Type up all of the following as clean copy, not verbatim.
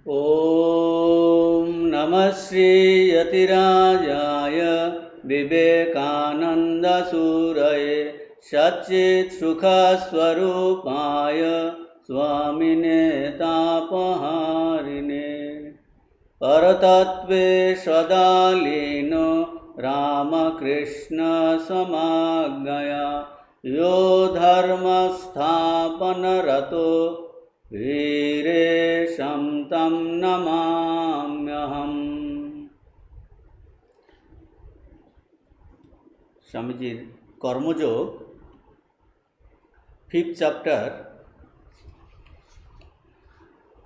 ॐ नमः श्रीयतिराजाय विवेकानन्दसूरये सच्चित्सुखस्वरूपाय स्वामिने तापहारिणे परतत्त्वे सदा लीनो रामकृष्णसमाज्ञया यो धर्मस्थापनरतो वीरेशं तं नमाम्यहम्। স্বামীজির Karma Yoga 5th chapter,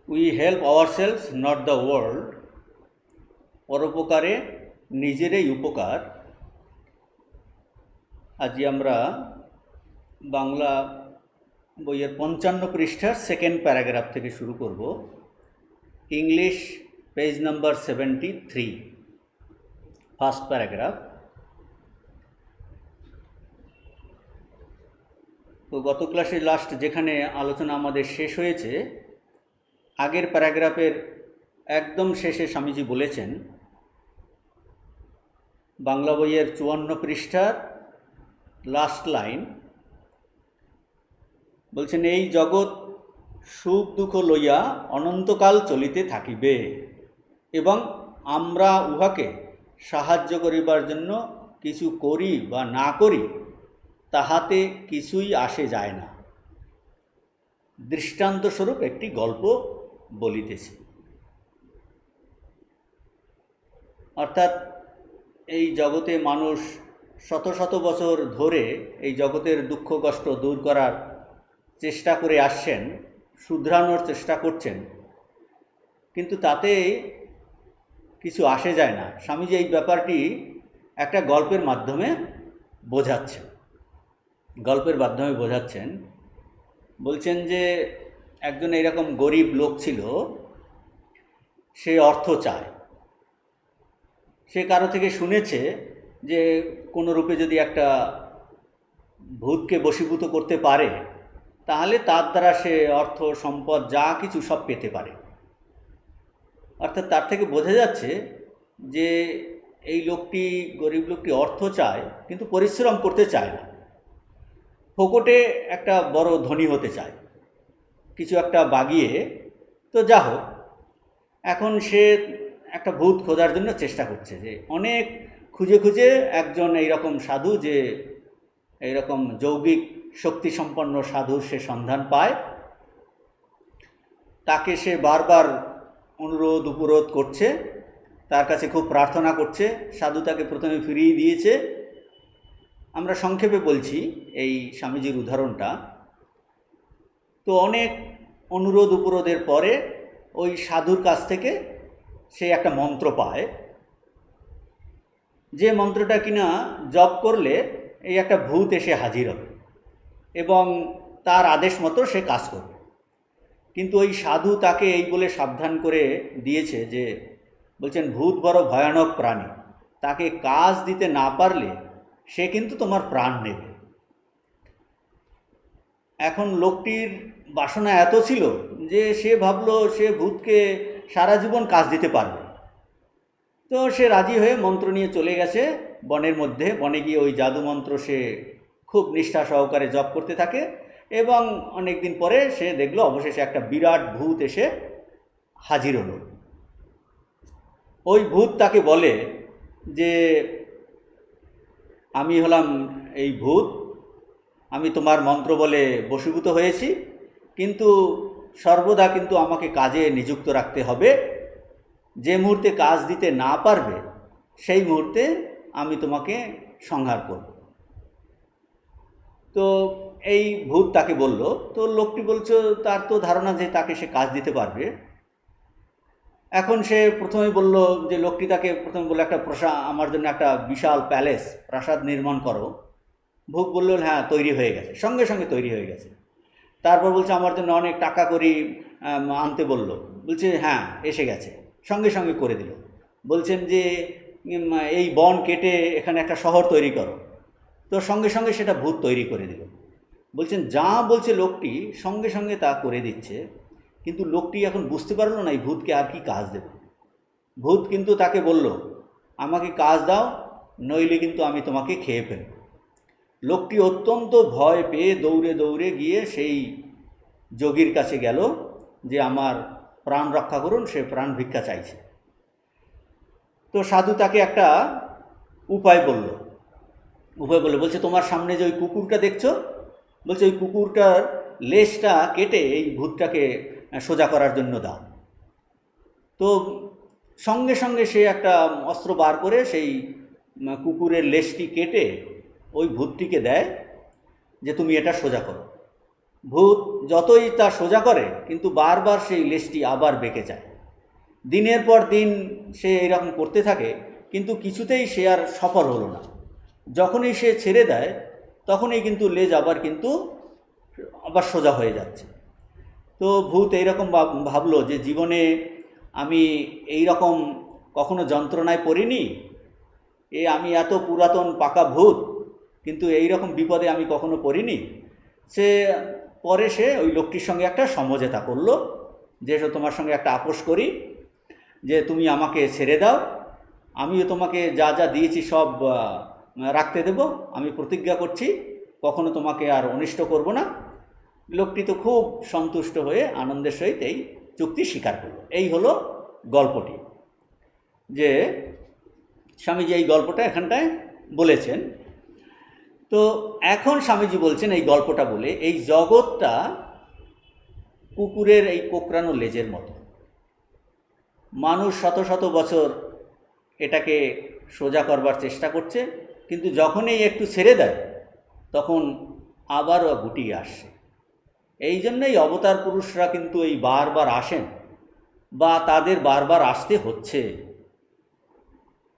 we help ourselves not the world. পরোপকারে নিজেরই উপকার। আজকে আমরা বাংলা বইয়ের 55 পৃষ্ঠার 2nd প্যারাগ্রাফ থেকে শুরু করব। English page number 73, first paragraph. তো গত ক্লাসে লাস্ট যেখানে আলোচনা আমাদের শেষ হয়েছে, আগের প্যারাগ্রাফের একদম শেষে স্বামীজি বলেছেন, বাংলা বইয়ের 54 পৃষ্ঠার লাস্ট লাইন বলছেন, এই জগৎ সুখ দুঃখ লইয়া অনন্তকাল চলিতে থাকিবে এবং আমরা উহাকে সাহায্য করিবার জন্য কিছু করি বা না করি তাহাতে কিছুই আসে যায় না। দৃষ্টান্তস্বরূপ একটি গল্প বলিতেছি। অর্থাৎ এই জগতে মানুষ শত শত বছর ধরে এই জগতের দুঃখ কষ্ট দূর করার চেষ্টা করে আসছেন, শুধরানোর চেষ্টা করছেন, কিন্তু তাতে কিছু আসে যায় না। স্বামীজি এই ব্যাপারটি একটা গল্পের মাধ্যমে বোঝাচ্ছেন। বলছেন যে একজন এরকম গরিব লোক ছিল, সে অর্থ চায়। সে কারো থেকে শুনেছে যে কোনো রূপে যদি একটা ভূতকে বশীভূত করতে পারে তাহলে তার দ্বারা সে অর্থ সম্পদ যা কিছু সব পেতে পারে। অর্থাৎ তার থেকে বোঝা যাচ্ছে যে এই লোকটি, গরিব লোকটি অর্থ চায় কিন্তু পরিশ্রম করতে চায় না, ফোকটে একটা বড় ধনী হতে চায়, কিছু একটা বাগিয়ে। তো যা হোক, এখন সে একটা ভূত খোঁজার জন্য চেষ্টা করছে, যে অনেক খুঁজে খুঁজে একজন এইরকম সাধু, যে এইরকম যৌগিক শক্তিসম্পন্ন সাধুর সে সন্ধান পায়। তাকে সে বারবার অনুরোধ উপরোধ করছে, তার কাছে খুব প্রার্থনা করছে। সাধু তাকে প্রথমে ফিরিয়ে দিয়েছে। আমরা সংক্ষেপে বলছি এই স্বামীজির উদাহরণটা। তো অনেক অনুরোধ উপরোধের পরে ওই সাধুর কাছ থেকে সে একটা মন্ত্র পায়, যে মন্ত্রটা কিনা জপ করলে এই একটা ভূত এসে হাজির হবে এবং তার আদেশ মতো সে কাজ করবে। কিন্তু ওই সাধু তাকে এই বলে সাবধান করে দিয়েছে যে, বলছেন ভূত বড় ভয়ানক প্রাণী, তাকে কাজ দিতে না পারলে সে কিন্তু তোমার প্রাণ নেবে। এখন লোকটির বাসনা এত ছিল যে সে ভাবলো সে ভূতকে সারা জীবন কাজ দিতে পারবে। তো সে রাজি হয়ে মন্ত্র নিয়ে চলে গেছে বনের মধ্যে। বনে গিয়ে ওই জাদু মন্ত্র সে খুব নিষ্ঠা সহকারে জপ করতে থাকে এবং অনেক দিন পরে সে দেখলো অবশেষে একটা বিরাট ভূত এসে হাজির হলো। ওই ভূত তাকে বলে যে, আমি হলাম এই ভূত, আমি তোমার মন্ত্র বলে বশীভূত হয়েছি, কিন্তু সর্বদা কিন্তু আমাকে কাজে নিযুক্ত রাখতে হবে। যে মুহূর্তে কাজ দিতে না পারবে সেই মুহূর্তে আমি তোমাকে সংহার করব। তো এই ভূত তাকে বলল। তো লোকটি বলছে তার তো ধারণা যে তাকে সে কাজ দিতে পারবে। এখন সে প্রথমে বলল যে, লোকটি তাকে প্রথমে বলল একটা আমার জন্য একটা বিশাল প্যালেস, প্রাসাদ নির্মাণ করো। ভূত বলল হ্যাঁ, তৈরি হয়ে গেছে, সঙ্গে সঙ্গে তৈরি হয়ে গেছে। তারপর বলছে আমার জন্য অনেক টাকা করি আনতে বলল, বলছে হ্যাঁ এসে গেছে, সঙ্গে সঙ্গে করে দিল। বলছেন যে এই বন কেটে এখানে একটা শহর তৈরি করো, তো সঙ্গে সঙ্গে সেটা ভূত তৈরি করে দিল। বলছেন যা বলছে লোকটি সঙ্গে সঙ্গে তা করে দিচ্ছে। কিন্তু লোকটি এখন বুঝতে পারলো না এই ভূতকে আর কি কাজ দেবে। ভূত কিন্তু তাকে বলল, আমাকে কাজ দাও, নইলে কিন্তু আমি তোমাকে খেয়ে ফেলব। লোকটি অত্যন্ত ভয় পেয়ে দৌড়ে দৌড়ে গিয়ে সেই যোগীর কাছে গেল যে আমার প্রাণ রক্ষা করুন, সে প্রাণ ভিক্ষা চাইছে। তো সাধু তাকে একটা উপায় বলল, বলছে তোমার সামনে যে ওই কুকুরটা দেখছো, বলছে ওই কুকুরটার লেজটা কেটে এই ভূতটাকে সোজা করার জন্য দাও। তো সঙ্গে সঙ্গে সে একটা অস্ত্র বার করে সেই কুকুরের লেজটি কেটে ওই ভূতটিকে দেয় যে তুমি এটা সোজা করো। ভূত যতই তা সোজা করে কিন্তু বারবার সেই লেজটি আবার বেঁকে যায়। দিনের পর দিন সে এইরকম করতে থাকে, কিন্তু কিছুতেই সে আর সফল হলো না। যখনই সে ছেড়ে দেয় তখনই কিন্তু লেজ আবার সোজা হয়ে যাচ্ছে। তো ভূত এইরকম ভাবলো যে জীবনে আমি এই রকম কখনো যন্ত্রণায় পড়িনি, আমি এত পুরাতন পাকা ভূত, কিন্তু এই রকম বিপদে আমি কখনো পড়িনি। পরে সে ওই লোকটির সঙ্গে একটা সমঝোতা করলো যে তোমার সঙ্গে একটা আপোষ করি, যে তুমি আমাকে ছেড়ে দাও, আমিও তোমাকে যা যা দিয়েছি সব রাখতে দেব, আমি প্রতিজ্ঞা করছি কখনো তোমাকে আর অনিষ্ট করব না। লোকটি তো খুব সন্তুষ্ট হয়ে আনন্দের সহিত এই চুক্তি স্বীকার করল। এই হলো গল্পটি, যে স্বামীজি এই গল্পটা এখানটায় বলেছেন। তো এখন স্বামীজি বলছেন এই গল্পটা বলে, এই জগৎটা কুকুরের এই কোঁকড়ানো লেজের মতো। মানুষ শত শত বছর এটাকে সোজা করবার চেষ্টা করছে, কিন্তু যখনই একটু ছেড়ে দেয় তখন আবারও গুটিয়ে আসছে। এই জন্যই অবতার পুরুষরা কিন্তু এই বারবার আসেন, বা তাদের বারবার আসতে হচ্ছে।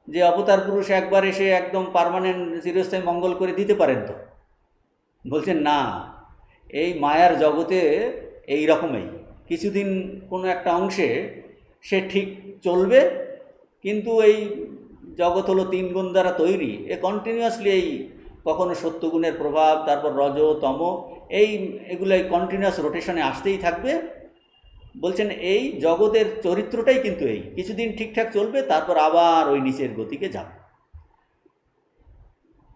যে অবতার পুরুষ একবার এসে একদম পার্মানেন্ট চিরস্থায়ী মঙ্গল করে দিতে পারেন? তো বলছেন না, এই মায়ার জগতে এই রকমই কিছুদিন কোনো একটা অংশে সে ঠিক চলবে, কিন্তু এই জগৎ হলো 3 গুণ দ্বারা তৈরি, কন্টিনিউয়াসলি এই কখনো সত্যগুণের প্রভাব, তারপর রজ তম, এগুলো কন্টিনিউয়াস রোটেশনে আসতেই থাকবে। বলছেন এই জগতের চরিত্রটাই কিন্তু কিছুদিন ঠিকঠাক চলবে, তারপর আবার ওই নিচের গতিকে যাবে।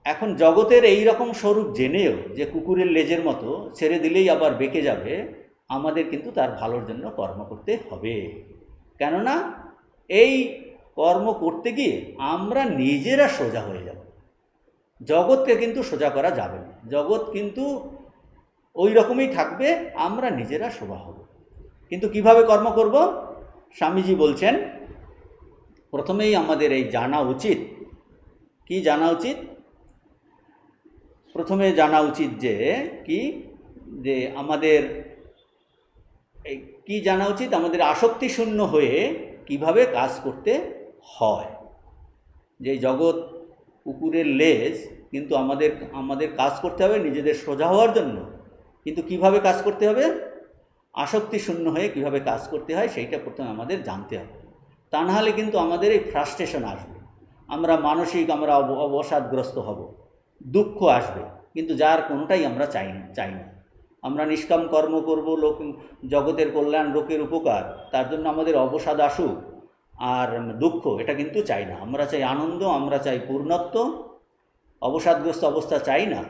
এখন জগতের এই রকম স্বরূপ জেনেও যে কুকুরের লেজের মতো ছেড়ে দিলেই আবার বেঁকে যাবে, আমাদের কিন্তু তার ভালোর জন্য কর্ম করতে হবে। কেননা এই কর্ম করতে গিয়ে আমরা নিজেরা সোজা হয়ে যাব, জগৎকে কিন্তু সোজা করা যাবে না। জগৎ কিন্তু ওই রকমই থাকবে, আমরা নিজেরা সোজা হব। কিন্তু কিভাবে কর্ম করব? স্বামীজি বলছেন প্রথমেই আমাদের এই জানা উচিত। কি জানা উচিত? প্রথমে জানা উচিত যে আমাদের কি জানা উচিত? আমাদের আসক্তি শূন্য হয়ে কিভাবে কাজ করতে হয়। যে জগৎ কুকুরের লেজ, কিন্তু আমাদের কাজ করতে হবে নিজেদের সোজা হওয়ার জন্য। কিন্তু কিভাবে কাজ করতে হবে? আসক্তি শূন্য হয়ে কিভাবে কাজ করতে হয় সেইটা প্রথমে আমাদের জানতে হবে। তা নাহলে কিন্তু আমাদের এই ফ্রাস্ট্রেশন আসবে, আমরা অবসাদগ্রস্ত হব, দুঃখ আসবে, কিন্তু যার কোনোটাই আমরা চাই না। আমরা নিষ্কাম কর্ম করব, জগতের কল্যাণ, লোকের উপকার, তার জন্য আমাদের অবসাদ আসুক আর দুঃখ, এটা কিন্তু চাই না। আমরা চাই আনন্দ, আমরা চাই পূর্ণত্ব, অবসাদগ্রস্ত অবস্থা চাই না।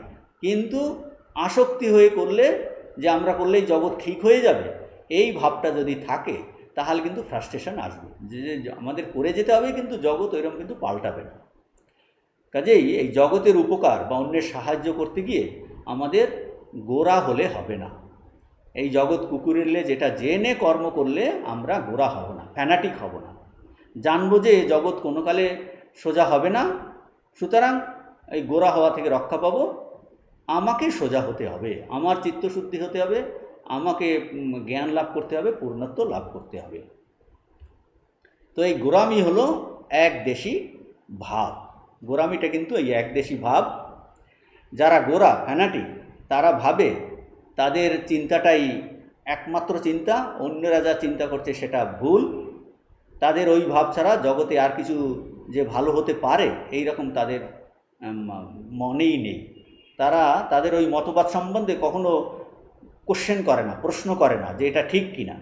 কিন্তু আসক্তি হয়ে করলে, যে আমরা করলেই জগৎ ঠিক হয়ে যাবে, এই ভাবটা যদি থাকে তাহলে কিন্তু ফ্রাস্ট্রেশন আসবে, যে আমাদের করে যেতে হবে, কিন্তু জগৎ ওইরকম কিন্তু পাল্টাবে না। কাজেই এই জগতের উপকার বা অন্যের সাহায্য করতে গিয়ে আমাদের গোড়া হলে হবে না। এই জগৎ কুকুরের লেজ, যেটা জেনে কর্ম করলে আমরা গোড়া হব না, ফ্যানাটিক হব না। জানবো যে জগৎ কোনো কালে সোজা হবে না, সুতরাং এই গোড়া হওয়া থেকে রক্ষা পাবো। আমাকে সোজা হতে হবে, আমার চিত্তশুদ্ধি হতে হবে, আমাকে জ্ঞান লাভ করতে হবে, পূর্ণত্ব লাভ করতে হবে। তো এই গোড়ামি হলো একদেশী ভাব। গোড়ামিটা কিন্তু এই একদেশী ভাব। যারা গোড়া, ফ্যানাটিক, তারা ভাবে তাদের চিন্তাটাই একমাত্র চিন্তা, অন্যরা যা চিন্তা করছে সেটা ভুল। তাদের ওই ভাব ছাড়া জগতে আর কিছু যে ভালো হতে পারে এই রকম তাদের মনেই নেই। তারা তাদের ওই মতবাদ সম্বন্ধে কখনো কোশ্চেন করে না, প্রশ্ন করে না যে এটা ঠিক কি না।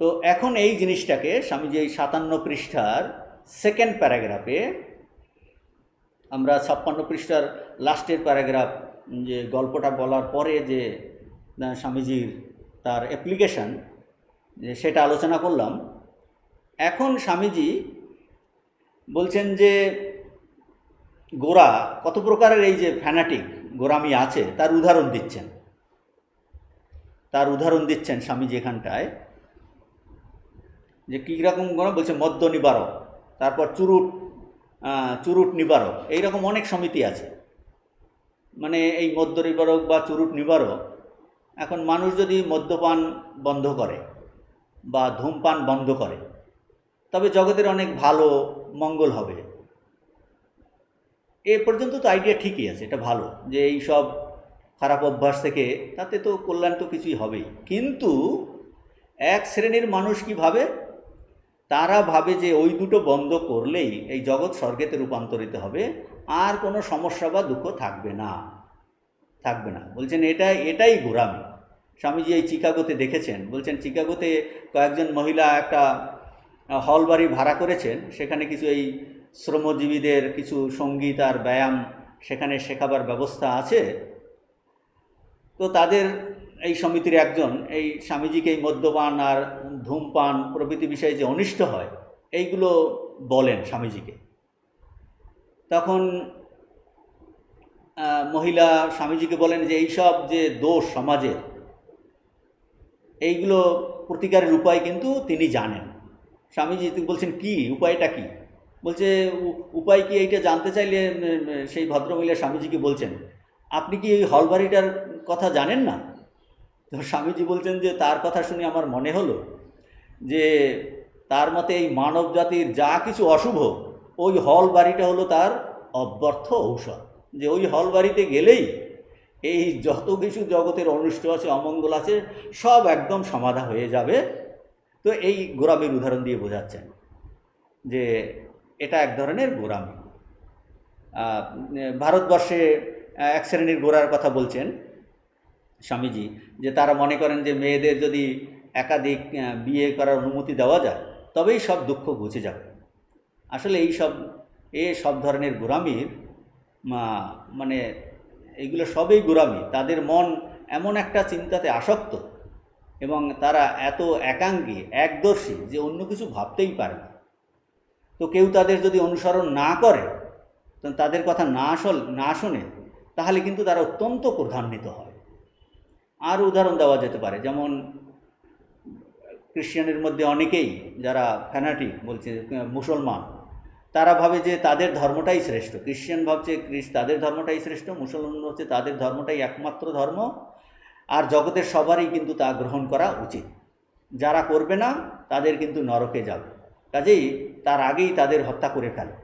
তো এখন এই জিনিসটাকে স্বামীজি এই 57 পৃষ্ঠার সেকেন্ড প্যারাগ্রাফে, আমরা 56 পৃষ্ঠার লাস্টের প্যারাগ্রাফ যে গল্পটা বলার পরে যে স্বামীজির তার অ্যাপ্লিকেশন, যে সেটা আলোচনা করলাম। এখন স্বামীজি বলছেন যে গোরা কত প্রকারের এই যে ফ্যানাটিক গোরামি আছে তার উদাহরণ দিচ্ছেন স্বামীজি এখানটায়, যে কী রকম গোরা বলছে, মদ্য নিবারক, তারপর চুরুট নিবারক, এইরকম অনেক সমিতি আছে। মানে এই মদ্য নিবারক বা চুরুট নিবারক, এখন মানুষ যদি মদ্যপান বন্ধ করে বা ধূমপান বন্ধ করে তবে জগতের অনেক ভালো মঙ্গল হবে। এ পর্যন্ত তো আইডিয়া ঠিকই আছে, এটা ভালো যে এই সব খারাপ অভ্যাস থেকে তাতে তো কল্যাণ তো কিছুই হবেই। কিন্তু এক শ্রেণীর মানুষ কি ভাবে, তারা ভাবে যে ওই দুটো বন্ধ করলেই এই জগৎ স্বর্গেতে রূপান্তরিত হবে, আর কোনো সমস্যা বা দুঃখ থাকবে না। বলছেন এটাই গোরামি। স্বামীজি এই চিকাগোতে দেখেছেন, বলছেন চিকাগোতে কয়েকজন মহিলা একটা হল বাড়ি ভাড়া করেছেন, সেখানে কিছু এই শ্রমজীবীদের কিছু সঙ্গীত আর ব্যায়াম সেখানে শেখাবার ব্যবস্থা আছে। তো তাদের এই সমিতির একজন এই স্বামীজিকে এই মদ্যপান আর ধূমপান প্রভৃতি বিষয়ে যে অনিষ্ট হয় এইগুলো বলেন স্বামীজিকে। তখন মহিলা স্বামীজিকে বলেন যে এইসব যে দোষ সমাজের, এইগুলো প্রতিকারের উপায় কিন্তু তিনি জানেন। স্বামীজি বলছেন কি উপায়টা কি? বলছে উপায় কি এইটা জানতে চাইলে সেই ভদ্রমহিলা স্বামীজিকে বলছেন, আপনি কি এই হল বাড়িটার কথা জানেন না? তো স্বামীজি বলছেন যে তার কথা শুনে আমার মনে হলো যে তার মতে এই মানব জাতির যা কিছু অশুভ, ওই হল বাড়িটা হলো তার অব্যর্থ ঔষধ। যে ওই হল বাড়িতে গেলেই এই যত কিছু জগতের অনিষ্ট আছে, অমঙ্গল আছে, সব একদম সমাধা হয়ে যাবে। তো এই গোরামির উদাহরণ দিয়ে বোঝাচ্ছেন যে এটা এক ধরনের গোরামি। ভারতবর্ষে এক শ্রেণীর গোরার কথা বলছেন স্বামীজি, যে তারা মনে করেন যে মেয়েদের যদি একাধিক বিয়ে করার অনুমতি দেওয়া যায় তবেই সব দুঃখ ঘুচে যাবে। আসলে সব ধরনের গোরামির মানে এইগুলো সবই গোরামি। তাদের মন এমন একটা চিন্তাতে আসক্ত এবং তারা এত একাঙ্গী, একদর্শী যে অন্য কিছু ভাবতেই পারে না। তো কেউ তাদের যদি অনুসরণ না করে, তাদের কথা না শোনে, তাহলে কিন্তু তারা অত্যন্ত ক্রোধান্বিত হয়। আর উদাহরণ দেওয়া যেতে পারে, যেমন খ্রিস্টানের মধ্যে অনেকেই যারা ফ্যানাটিক বলছে মুসলমান, তারা ভাবে যে তাদের ধর্মটাই শ্রেষ্ঠ। খ্রিস্টান ভাবছে তাদের ধর্মটাই শ্রেষ্ঠ, মুসলমান হচ্ছে তাদের ধর্মটাই একমাত্র ধর্ম, আর জগতের সবারই কিন্তু তা গ্রহণ করা উচিত। যারা করবে না তাদের কিন্তু নরকে যাবে, কাজেই তার আগেই তাদের হত্যা করে ফেলে।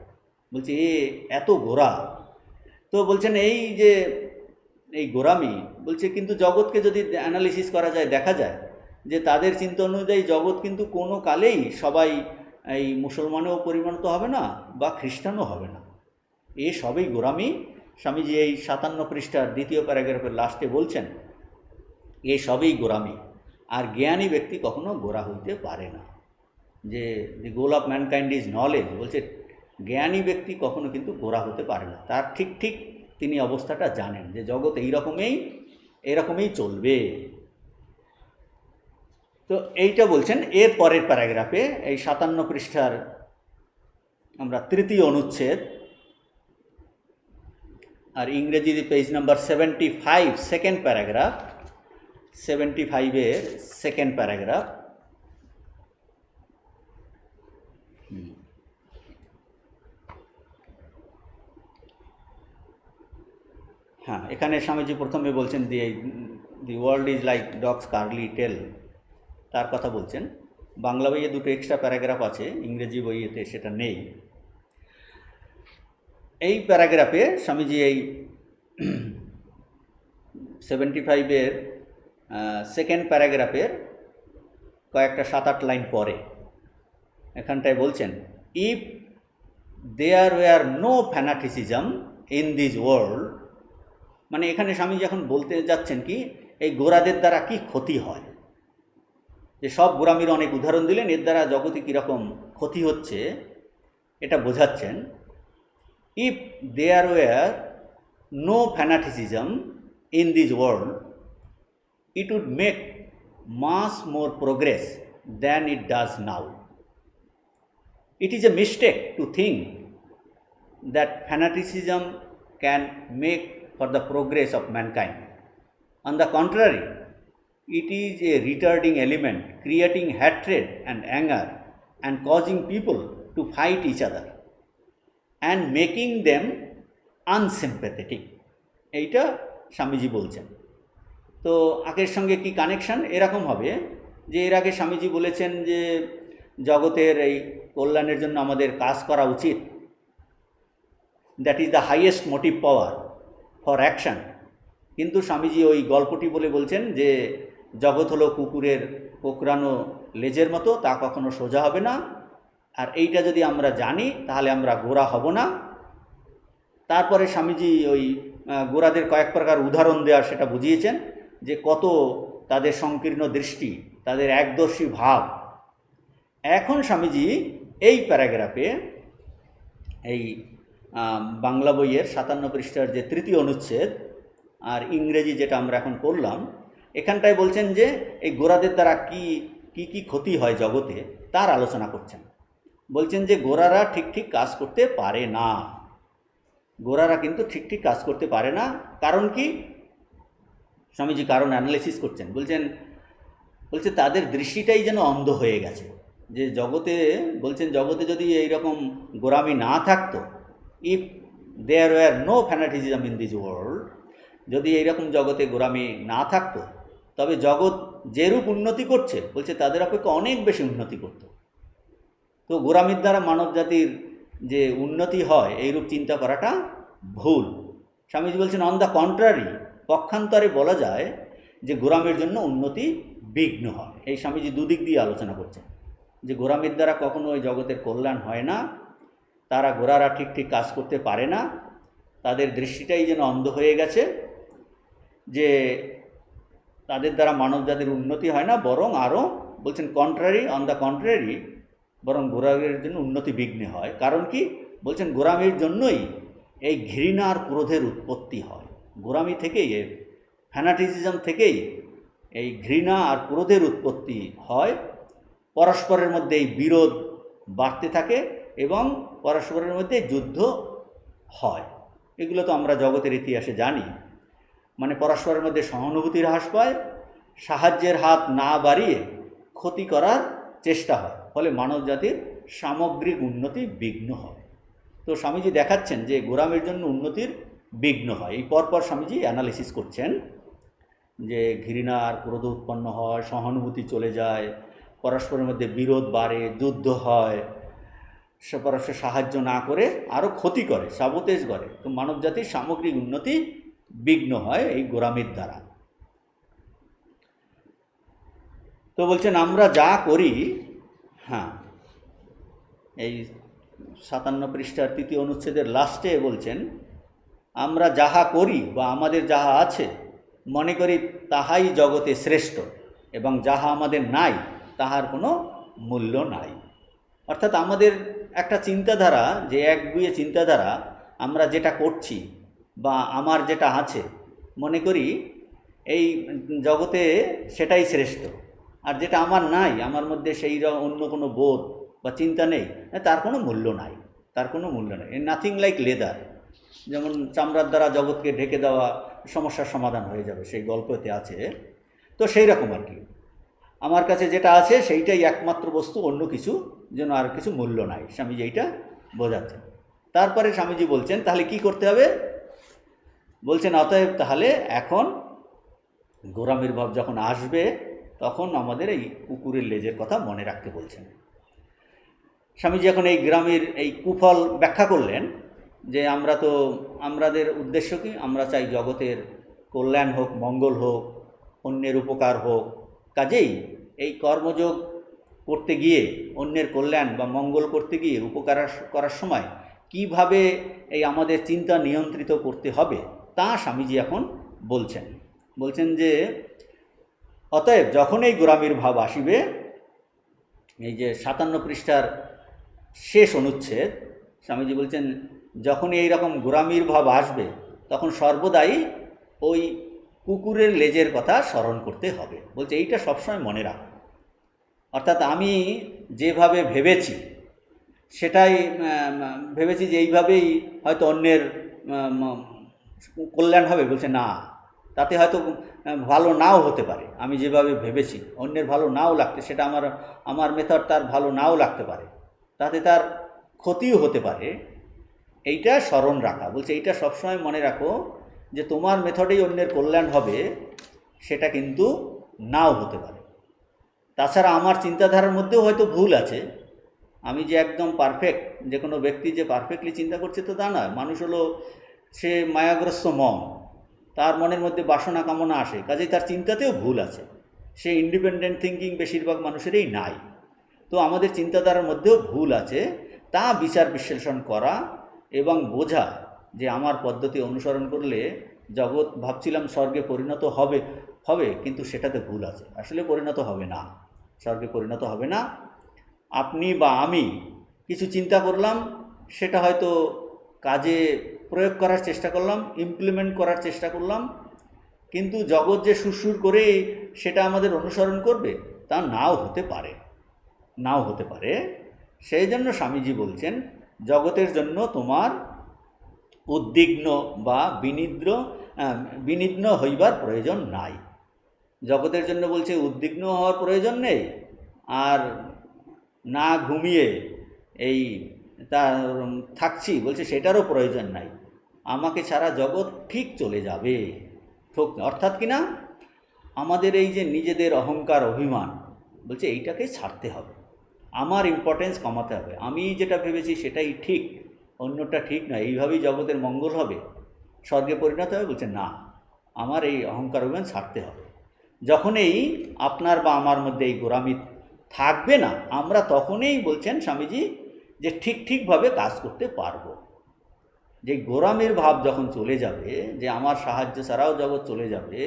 বলছে এত গোরা। তো বলছেন এই গোরামি, বলছে কিন্তু জগৎকে যদি অ্যানালিসিস করা যায়, দেখা যায় যে তাদের চিন্তা অনুযায়ী জগৎ কিন্তু কোনো কালেই সবাই এই মুসলমানেও পরিণত হবে না বা খ্রিস্টানও হবে না। সবই গোরামি। স্বামীজি এই 57 পৃষ্ঠার দ্বিতীয় প্যারাগ্রাফের লাস্টে বলছেন সবই গোরামি, আর জ্ঞানী ব্যক্তি কখনো গোরা হইতে পারে না। যে the goal of mankind is knowledge, বলছে জ্ঞানী ব্যক্তি কখনো কিন্তু গোরা হতে পারে না। তার ঠিক তিনি অবস্থাটা জানেন যে জগৎ এইরকমই চলবে। তো এইটা বলছেন এর পরের প্যারাগ্রাফে, এই 57 পৃষ্ঠার আমরা তৃতীয় অনুচ্ছেদ, আর ইংরেজি পেজ নাম্বার 75, সেকেন্ড প্যারাগ্রাফ, 75-এর সেকেন্ড প্যারাগ্রাফ। হ্যাঁ, এখানে স্বামীজি প্রথমে বলছেন the world is like dogs curly tail, তার কথা বলছেন। বাংলা বইয়ে দুটো এক্সট্রা প্যারাগ্রাফ আছে, ইংরেজি বইয়েতে সেটা নেই। এই প্যারাগ্রাফে স্বামীজি এই 75-এর সেকেন্ড প্যারাগ্রাফের কয়েকটা 7-8 লাইন পরে এখানটায় বলছেন, if there were no fanaticism in this world, মানে এখানে স্বামীজি এখন বলতে যাচ্ছেন কি এই গোরাদের দ্বারা কি ক্ষতি হয়। যে সব গোড়ামির অনেক উদাহরণ দিলেন, এর দ্বারা জগতে কীরকম ক্ষতি হচ্ছে এটা বোঝাচ্ছেন। If there were no fanaticism in this world, it would make much more progress than it does now. It is a mistake to think that fanaticism can make for the progress of mankind. On the contrary, it is a retarding element, creating hatred and anger and causing people to fight each other and making them unsympathetic. এইটা স্বামীজি বলছেন। তো আগের সঙ্গে কি connection? এরকম হবে যে এর আগে স্বামীজি বলেছেন যে জগতের এই কল্যাণের জন্য আমাদের কাজ করা উচিত, that is the highest motive power for action. কিন্তু স্বামীজি ওই গল্পটি বলে বলছেন যে জগৎ হলো কুকুরের কোঁকড়ানো লেজের মতো, তা কখনো সোজা হবে না, আর এইটা যদি আমরা জানি তাহলে আমরা গোড়া হব না। তারপরে স্বামীজি ওই গোড়াদের কয়েক প্রকার উদাহরণ দেওয়া সেটা বুঝিয়েছেন, যে কত তাদের সংকীর্ণ দৃষ্টি, তাদের একদর্শী ভাব। এখন স্বামীজি এই প্যারাগ্রাফে, এই বাংলা বইয়ের 57 পৃষ্ঠার যে 3য় অনুচ্ছেদ আর ইংরেজি যেটা আমরা এখন পড়লাম, এখানটায় বলছেন যে এই গোড়াদের দ্বারা কি কি ক্ষতি হয় জগতে তার আলোচনা করছেন। বলছেন যে গোড়ারা ঠিক কাজ করতে পারে না, গোড়ারা কিন্তু ঠিক কাজ করতে পারে না। কারণ কি? স্বামীজি কারণ অ্যানালিসিস করছেন। বলছে তাদের দৃষ্টিটাই যেন অন্ধ হয়ে গেছে। যে জগতে, বলছেন জগতে যদি এইরকম গোড়ামি না থাকতো, if there were no fanaticism in this world, যদি এইরকম জগতে গোড়ামি না থাকতো, তবে জগৎ যেরূপ উন্নতি করছে, বলছে তাদের অপেক্ষা অনেক বেশি উন্নতি করত। তো গোড়ামির দ্বারা মানব জাতির যে উন্নতি হয় এইরূপ চিন্তা করাটা ভুল। স্বামীজি বলছেন অন দ্য কন্ট্রারি, পক্ষান্তরে বলা যায় যে গোড়ামির জন্য উন্নতি বিঘ্ন হয়। এই স্বামীজি দুদিক দিয়ে আলোচনা করছেন যে গোড়ামির দ্বারা কখনো ওই জগতের কল্যাণ হয় না, তারা গোড়ারা ঠিক কাজ করতে পারে না, তাদের দৃষ্টিটাই যেন অন্ধ হয়ে গেছে, যে তাদের দ্বারা মানব জাতির উন্নতি হয় না, বরং আরও বলছেন কন্ট্রারি, অন দ্য কন্ট্রারি, বরং গোড়ামির জন্য উন্নতি বিঘ্ন হয়। কারণ কি? বলছেন গোড়ামির জন্যই এই ঘৃণা আর ক্রোধের উৎপত্তি হয়। গোড়ামি থেকেই, ফ্যানাটিসিজম থেকেই এই ঘৃণা আর ক্রোধের উৎপত্তি হয়। পরস্পরের মধ্যে এই বিরোধ বাড়তে থাকে এবং পরস্পরের মধ্যে যুদ্ধ হয়। এগুলো তো আমরা জগতের ইতিহাসে জানি। মানে পরস্পরের মধ্যে সহানুভূতির হ্রাস পায়, সাহায্যের হাত না বাড়িয়ে ক্ষতি করার চেষ্টা হয়, ফলে মানব জাতির সামগ্রিক উন্নতি বিঘ্ন হয়। তো স্বামীজি দেখাচ্ছেন যে গোড়ামির জন্য উন্নতির বিঘ্ন হয়। এই পরপর স্বামীজি অ্যানালিসিস করছেন যে ঘৃণা আর ক্রোধ উৎপন্ন হয়, সহানুভূতি চলে যায়, পরস্পরের মধ্যে বিরোধ বাড়ে, যুদ্ধ হয়, সে পরস্পর সাহায্য না করে আরও ক্ষতি করে, সাবোতেজ করে। তো মানব জাতির সামগ্রিক উন্নতি বিঘ্ন হয় এই গোড়ামির দ্বারা। তো বলছেন আমরা যা করি, হ্যাঁ, এই 57 পৃষ্ঠার 3য় অনুচ্ছেদের লাস্টে বলছেন আমরা যাহা করি বা আমাদের যাহা আছে মনে করি তাহাই জগতে শ্রেষ্ঠ, এবং যাহা আমাদের নাই তাহার কোনো মূল্য নাই। অর্থাৎ আমাদের একটা চিন্তাধারা, যে একগুঁয়ে চিন্তাধারা, আমরা যেটা করছি বা আমার যেটা আছে মনে করি এই জগতে সেটাই শ্রেষ্ঠ, আর যেটা আমার নাই, আমার মধ্যে সেই অন্য কোনো বোধ বা চিন্তা নেই, তার কোনো মূল্য নাই, তার কোনো মূল্য নেই। নাথিং লাইক লেদার, যেমন চামড়ার দ্বারা জগৎকে ঢেকে দেওয়া সমস্যার সমাধান হয়ে যাবে, সেই গল্পতে আছে। তো সেই রকম আর কি, আমার কাছে যেটা আছে সেইটাই একমাত্র বস্তু, অন্য কিছু যেন আর কিছু মূল্য নাই। স্বামীজি এইটা বোঝাচ্ছেন। তারপরে স্বামীজি বলছেন তাহলে কি করতে হবে? বলছেন অতএব তাহলে এখন গোড়ামির ভাব যখন আসবে তখন আমাদের এই কুকুরের লেজের কথা মনে রাখতে বলছেন। স্বামীজি এখন এই গ্রামের এই কুফল ব্যাখ্যা করলেন যে আমাদের উদ্দেশ্য কি? আমরা চাই জগতের কল্যাণ হোক, মঙ্গল হোক, অন্যের উপকার হোক। কাজেই এই কর্মযোগ করতে গিয়ে, অন্যের কল্যাণ বা মঙ্গল করতে গিয়ে, উপকার করার সময় কিভাবে এই আমাদের চিন্তা নিয়ন্ত্রিত করতে হবে তা স্বামীজি এখন বলছেন যে অতএব যখন এই গোড়ামির ভাব আসিবে এই যে 57 পৃষ্ঠার শেষ অনুচ্ছেদ, স্বামীজি বলছেন যখনই এইরকম গোঁড়ামির ভাব আসবে তখন সর্বদাই ওই কুকুরের লেজের কথা স্মরণ করতে হবে। বলছে এইটা সবসময় মনে রাখ, অর্থাৎ আমি যেভাবে ভেবেছি সেটাই ভেবেছি যে এইভাবেই হয়তো অন্যের কল্যাণ হবে। বলছে না, তাতে হয়তো ভালো নাও হতে পারে, আমি যেভাবে ভেবেছি অন্যের ভালো নাও লাগতে, সেটা আমার মেথড তার ভালো নাও লাগতে পারে, তাতে তার ক্ষতিও হতে পারে। এইটা স্মরণ রাখা। বলছে এইটা সবসময় মনে রাখো যে তোমার মেথডেই অন্যের কল্যাণ হবে, সেটা কিন্তু নাও হতে পারে। তাছাড়া আমার চিন্তাধারার মধ্যেও হয়তো ভুল আছে, আমি যে একদম পারফেক্ট, যে কোনো ব্যক্তি যে পারফেক্টলি চিন্তা করছে তো তা নয়। মানুষ হলো সে মায়াগ্রস্ত মন, তার মনের মধ্যে বাসনা কামনা আসে, কাজেই তার চিন্তাতেও ভুল আছে। সে ইন্ডিপেন্ডেন্ট থিঙ্কিং বেশিরভাগ মানুষেরই নাই। তো আমাদের চিন্তাধারার মধ্যেও ভুল আছে, তা বিচার বিশ্লেষণ করা এবং বোঝা যে আমার পদ্ধতি অনুসরণ করলে জগৎ ভাবছিলাম স্বর্গে পরিণত হবে হবে কিন্তু সেটাতে ভুল আছে, আসলে পরিণত হবে না, স্বর্গে পরিণত হবে না। আপনি বা আমি কিছু চিন্তা করলাম, সেটা হয়তো কাজে প্রয়োগ করার চেষ্টা করলাম, ইমপ্লিমেন্ট করার চেষ্টা করলাম, কিন্তু জগৎ যে সুরসুর করে সেটা আমাদের অনুসরণ করবে তা নাও হতে পারে, নাও হতে পারে। সেই জন্য স্বামীজি বলছেন জগতের জন্য তোমার উদ্বিগ্ন বা বিনিদ্র হইবার প্রয়োজন নাই। জগতের জন্য বলছে উদ্বিগ্ন হওয়ার প্রয়োজন নেই, আর না ঘুমিয়ে এই তা থাকছি বলছে সেটারও প্রয়োজন নাই। আমাকে ছাড়া জগৎ ঠিক চলে যাবে। অর্থাৎ কি না, আমাদের এই যে নিজেদের অহংকার অভিমান, বলছে এইটাকে ছাড়তে হবে, আমার ইম্পর্টেন্স কমাতে হবে। আমি যেটা ভেবেছি সেটাই ঠিক, অন্যটা ঠিক নয়, এইভাবেই জগতের মঙ্গল হবে, স্বর্গে পরিণত হবে। বলছে না, আমার এই অহংকার অভিমান ছাড়তে হবে। যখনই আপনার বা আমার মধ্যে এই গোঁড়ামি থাকবে না, আমরা তখনই বলছেন স্বামীজি যে ঠিকভাবে কাজ করতে পারবো। যে গোঁড়ামির ভাব যখন চলে যাবে, যে আমার সাহায্য ছাড়াও জগৎ চলে যাবে,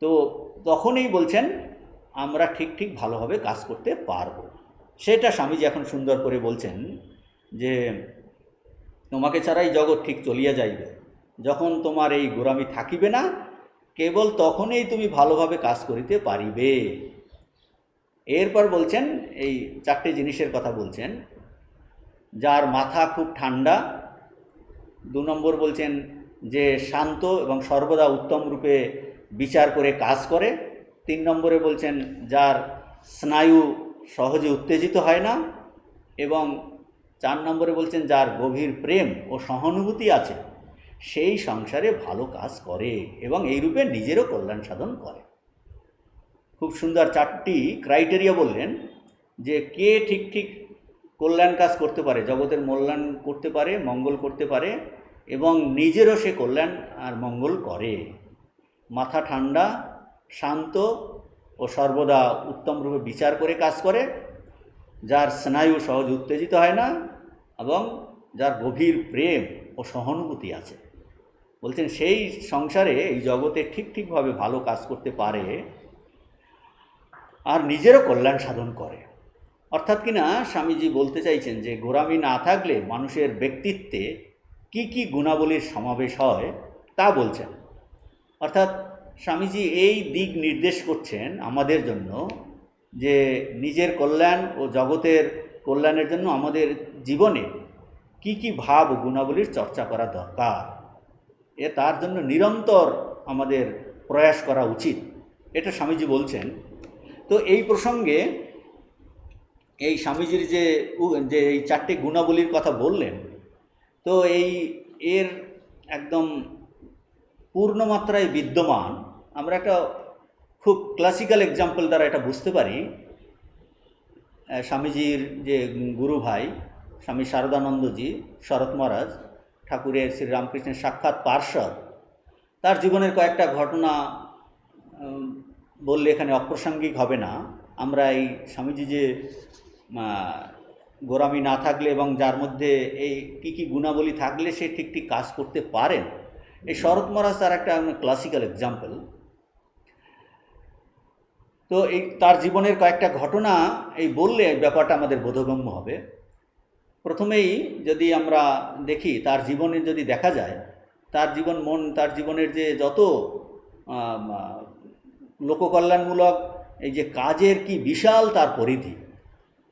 তো তখনই বলছেন আমরা ঠিক ভালোভাবে কাজ করতে পারবো। সেটা স্বামীজি এখন সুন্দর করে বলছেন যে তোমাকে ছাড়াই জগৎ ঠিক চলিয়া যাইবে, যখন তোমার এই গোঁড়ামি থাকিবে না, কেবল তখনই তুমি ভালোভাবে কাজ করিতে পারিবে। এরপর বলছেন এই 4টে জিনিসের কথা বলছেন। যার মাথা খুব ঠান্ডা, 2 নম্বর বলছেন যে শান্ত এবং সর্বদা উত্তম রূপে বিচার করে কাজ করে। 3 নম্বরে বলছেন যার স্নায়ু সহজে উত্তেজিত হয় না। এবং 4 নম্বরে বলছেন যার গভীর প্রেম ও সহানুভূতি আছে, সেই সংসারে ভালো কাজ করে এবং এই রূপে নিজেরও কল্যাণ সাধন করে। খুব সুন্দর 4টি ক্রাইটেরিয়া বললেন যে কে ঠিক কল্যাণ কাজ করতে পারে, জগতের কল্যাণ করতে পারে, মঙ্গল করতে পারে এবং নিজেরও সে কল্যাণ আর মঙ্গল করে। মাথা ঠান্ডা, শান্ত ও সর্বদা উত্তম রূপে বিচার করে কাজ করে, যার স্নায়ু সহজ উত্তেজিত হয় না এবং যার গভীর প্রেম ও সহানুভূতি আছে। বলছেন সেই সংসারে এই জগতে ঠিকভাবে ভালো কাজ করতে পারে আর নিজেরও কল্যাণ সাধন করে। অর্থাৎ কিনা স্বামীজি বলতে চাইছেন যে গোঁড়ামি না থাকলে মানুষের ব্যক্তিত্বে কি গুণাবলীর সমাবেশ হয় তা বলছেন। অর্থাৎ স্বামীজি এই দিক নির্দেশ করছেন আমাদের জন্য যে নিজের কল্যাণ ও জগতের কল্যাণের জন্য আমাদের জীবনে কি ভাব ও গুণাবলীর চর্চা করা দরকার, তার জন্য নিরন্তর আমাদের প্রয়াস করা উচিত, এটা স্বামীজি বলছেন। তো এই প্রসঙ্গে এই স্বামীজির যে এই 4টে গুণাবলীর কথা বললেন, তো এর একদম পূর্ণমাত্রায় বিদ্যমান আমরা একটা খুব ক্লাসিক্যাল এক্সাম্পল দ্বারা এটা বুঝতে পারি। স্বামীজির যে গুরু ভাই স্বামী শারদানন্দজি, শরৎ মহারাজ ঠাকুরের শ্রীরামকৃষ্ণের সাক্ষাৎ পার্ষদ, তার জীবনের কয়েকটা ঘটনা বললে এখানে অপ্রাসঙ্গিক হবে না। আমরা এই স্বামীজি যে গোঁড়ামি না থাকলে এবং যার মধ্যে এই কি গুণাবলী থাকলে সে ঠিক কাজ করতে পারেন, এই শরৎ মহারাজ তার একটা ক্লাসিক্যাল এক্সাম্পল। তো এই তার জীবনের কয়েকটা ঘটনা এই বললে ব্যাপারটা আমাদের বোধগম্য হবে। প্রথমেই যদি আমরা দেখি তার জীবনে যদি দেখা যায়, তার জীবনের যে যত আম, আহ, লোককল্যাণমূলক এই যে কাজের কি বিশাল তার পরিধি।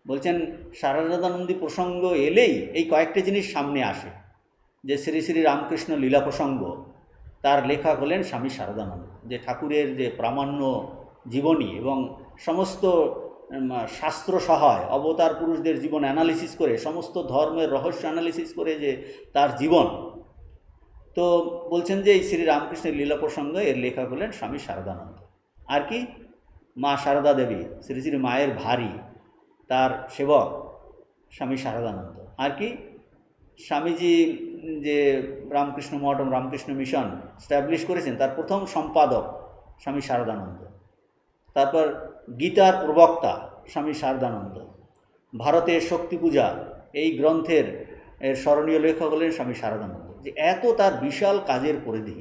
বলছেন শারদানন্দী প্রসঙ্গ এলেই এই কয়েকটা জিনিস সামনে আসে, যে শ্রী শ্রী রামকৃষ্ণ লীলা প্রসঙ্গ তার লেখক হলেন স্বামী শারদানন্দ, যে ঠাকুরের যে প্রামাণ্য জীবনী এবং সমস্ত শাস্ত্র সহায় অবতার পুরুষদের জীবন অ্যানালিসিস করে, সমস্ত ধর্মের রহস্য অ্যানালিসিস করে যে তার জীবন। তো বলছেন যে এই শ্রী রামকৃষ্ণের লীলা প্রসঙ্গ এর লেখক হলেন স্বামী শারদানন্দ। আর কি, মা শারদা দেবী শ্রী শ্রী মায়ের ভারী, তার সেবক স্বামী শারদানন্দ। আর কি, স্বামীজি যে রামকৃষ্ণ মঠ এবং রামকৃষ্ণ মিশন স্ট্যাবলিশ করেছেন তার প্রথম সম্পাদক স্বামী শারদানন্দ। তারপর গীতার প্রবক্তা স্বামী শারদানন্দ। ভারতের শক্তি পূজা এই গ্রন্থের স্মরণীয় লেখক হলেন স্বামী শারদানন্দ। যে এত তার বিশাল কাজের পরিধি,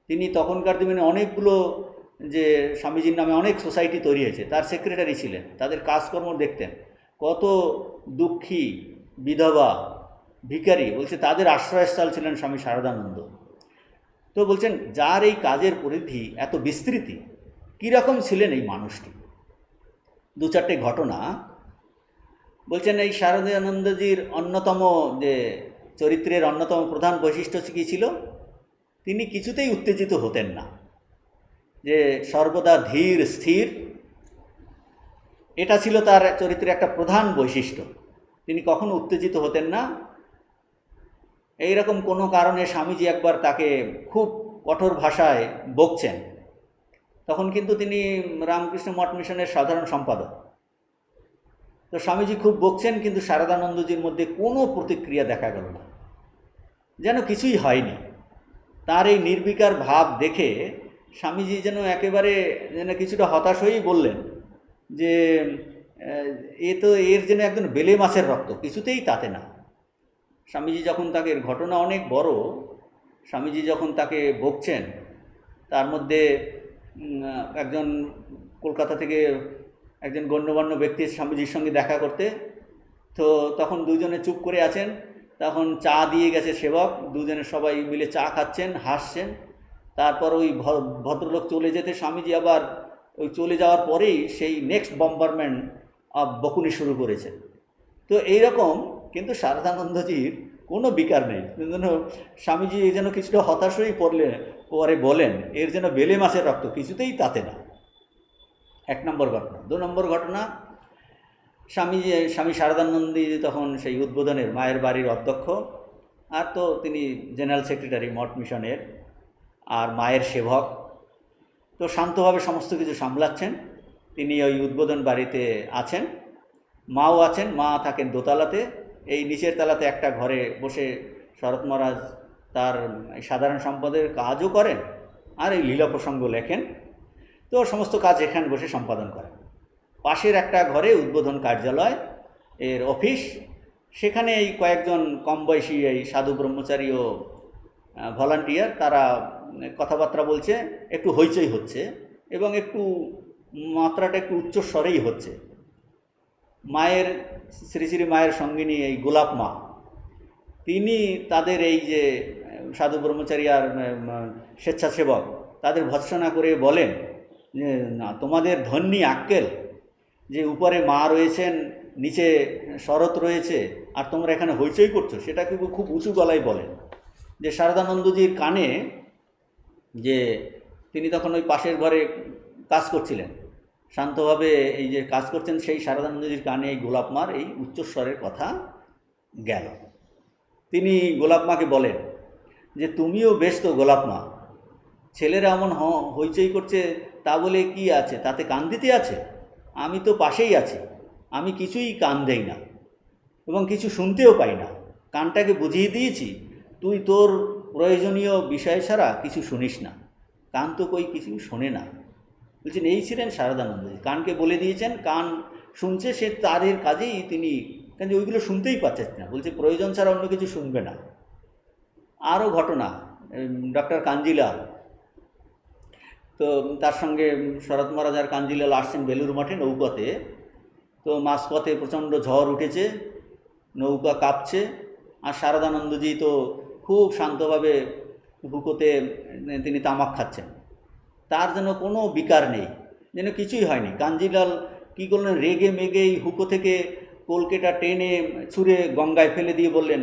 তিনি তখনকার দিনে অনেকগুলো, যে স্বামীজির নামে অনেক সোসাইটি তৈরি হয়েছে, তার সেক্রেটারি ছিলেন, তাদের কাজকর্ম দেখতেন। কত দুঃখী বিধবা ভিখারি, বলছে তাদের আশ্রয়স্থল ছিলেন স্বামী শারদানন্দ। তো বলছেন যার এই কাজের পরিধি এত বিস্তৃতি, কীরকম ছিলেন এই মানুষটি। দু চারটে ঘটনা বলছেন। এই শারদানন্দজির অন্যতম যে চরিত্রের অন্যতম প্রধান বৈশিষ্ট্য কী ছিল, তিনি কিছুতেই উত্তেজিত হতেন না, যে সর্বদা ধীর স্থির, এটা ছিল তার চরিত্রের একটা প্রধান বৈশিষ্ট্য। তিনি কখনো উত্তেজিত হতেন না। এইরকম কোনো কারণে স্বামীজি একবার তাকে খুব কঠোর ভাষায় বকছেন, তখন কিন্তু তিনি রামকৃষ্ণ মঠ মিশনের সাধারণ সম্পাদক। তো স্বামীজি খুব বকছেন, কিন্তু শারদানন্দজির মধ্যে কোনো প্রতিক্রিয়া দেখা গেল না, যেন কিছুই হয়নি। তার এই নির্বিকার ভাব দেখে স্বামীজি যেন একেবারে কিছুটা হতাশ হয়েই বললেন যে এর যেন একজন বেলে মাছের রক্ত, কিছুতেই তাতে না। স্বামীজি যখন তাকে, ঘটনা অনেক বড়, স্বামীজি যখন তাকে বকছেন, তার মধ্যে একজন কলকাতা থেকে একজন গণ্যমান্য ব্যক্তি স্বামীজির সঙ্গে দেখা করতে, তো তখন দুজনে চুপ করে আছেন। তখন চা দিয়ে গেছে সেবক, দুজনে সবাই মিলে চা খাচ্ছেন, হাসছেন। তারপর ওই ভদ্রলোক চলে যেতে স্বামীজি আবার ওই চলে যাওয়ার পরেই সেই নেক্সট বম্বারমেন্ট বকুনি শুরু করেছে। তো এইরকম, কিন্তু শারদানন্দজির কোনো বিকার নেই। স্বামীজি এই যেন কিছুটা হতাশ হয়েই পরে বলেন এর যেন বেলে মাছের রক্ত, কিছুতেই তাতে না। এক নম্বর ঘটনা। দু নম্বর ঘটনা, স্বামী শারদানন্দী তখন সেই উদ্বোধনের মায়ের বাড়ির অধ্যক্ষ, আর তো তিনি জেনারেল সেক্রেটারি মঠ মিশনের, আর মায়ের সেবক। তো শান্তভাবে সমস্ত কিছু সামলাচ্ছেন। তিনি ওই উদ্বোধন বাড়িতে আছেন, মাও আছেন। মা থাকেন দোতলাতে, এই নিচের তলাতে একটা ঘরে বসে শরৎ মহারাজ তার সাধারণ সম্পাদকের কাজও করেন, আর এই লীলা প্রসঙ্গ লেখেন। তো সমস্ত কাজ এখানে বসে সম্পাদন করেন। পাশের একটা ঘরে উদ্বোধন কার্যালয় এর অফিস, সেখানে এই কয়েকজন কম বয়সী এই সাধু ব্রহ্মচারী ও ভলান্টিয়ার, তারা কথাবার্তা বলছে, একটু হইচই হচ্ছে এবং একটু মাত্রাটা একটু উচ্চস্বরেই হচ্ছে। মায়ের, শ্রী শ্রী মায়ের সঙ্গিনী এই গোলাপ মা, তিনি তাদের এই যে সাধু ব্রহ্মচারী আর স্বেচ্ছাসেবক, তাদের ভৎসনা করে বলেন যে না, তোমাদের ধন্যী আক্কেল যে উপরে মা রয়েছেন, নিচে শরৎ রয়েছে, আর তোমরা এখানে হইচই করছো। সেটা কিন্তু খুব উঁচু গলায় বলেন। যে শারদানন্দজির কানে, যে তিনি তখন ওই পাশের ঘরে কাজ করছিলেন, শান্তভাবে এই যে কাজ করছেন, সেই শারদানন্দজির কানে এই গোলাপ মার এই উচ্চস্বরের কথা গেল। তিনি গোলাপ মাকে বলেন যে তুমিও বেশ তো গোলাপ মা, ছেলেরা এমন হইচই করছে, তা বলে কি আছে, তাতে কান দিতে আছে? আমি তো পাশেই আছি, আমি কিছুই কান দেই না এবং কিছু শুনতেও পাই না। কানটাকে বুঝিয়ে দিয়েছি, তুই তোর প্রয়োজনীয় বিষয় ছাড়া কিছু শুনিস না। কান তো কই কিছু শোনে না। বলছেন এই ছিলেন শারদানন্দজি, কানকে বলে দিয়েছেন, কান শুনছে, সে তাদের কাজেই তিনি, কাজে ওইগুলো শুনতেই পাচ্ছেন না। বলছে প্রয়োজন ছাড়া অন্য কিছু শুনবে না। আরও ঘটনা, ডক্টর কাঞ্জিলাল, তো তার সঙ্গে শরৎ মহারাজ আর কাঞ্জিলাল আসছেন বেলুর মঠে নৌকাতে। তো মাঝপথে প্রচণ্ড ঝড় উঠেছে, নৌকা কাঁপছে, আর শারদানন্দজি তো খুব শান্তভাবে হুকোতে তিনি তামাক খাচ্ছেন। তার যেন কোনো বিকার নেই, যেন কিছুই হয়নি। কাঞ্জিলাল কী করলেন, রেগে মেগে এই হুকো থেকে কলকেটা টেনে ছুঁড়ে গঙ্গায় ফেলে দিয়ে বললেন,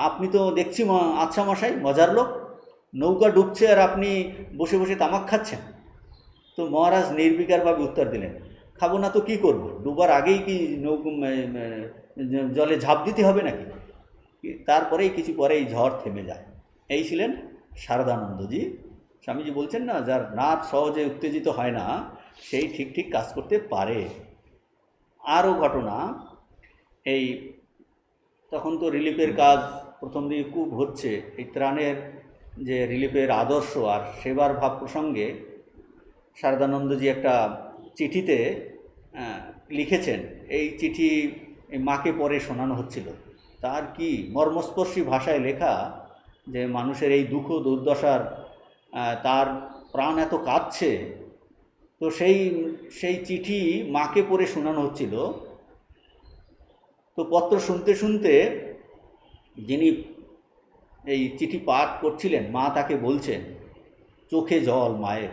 আপনি তো দেখছি আচ্ছা মশাই মজার লোক, নৌকা ডুবছে আর আপনি বসে বসে তামাক খাচ্ছেন। তো মহারাজ নির্বিকারভাবে উত্তর দিলেন, খাবো না তো কী করবো, ডুবার আগেই কি জলে ঝাঁপ দিতে হবে নাকি? তারপরেই কিছু পরেই ঝড় থেমে যায়। এই ছিলেন শারদানন্দজি। স্বামীজি বলছেন না, যার নার্ভ সহজে উত্তেজিত হয় না সেই ঠিক ঠিক কাজ করতে পারে। আরও ঘটনা, এই তখন তো রিলিফের কাজ প্রথম দিকে খুব হচ্ছে। এই ত্রাণের যে রিলিফের আদর্শ আর সেবার ভাব প্রসঙ্গে শারদানন্দজি একটা চিঠিতে লিখেছেন। এই চিঠি মাকে পরে শোনানো হচ্ছিল। তার কি মর্মস্পর্শী ভাষায় লেখা, যে মানুষের এই দুঃখ দুর্দশার তার প্রাণ এত কাঁদছে। তো সেই চিঠি মাকে পড়ে শোনানো হচ্ছিল। তো পত্র শুনতে শুনতে যিনি এই চিঠি পাঠ করছিলেন, মা তাকে বলছেন, চোখে জল মায়ের,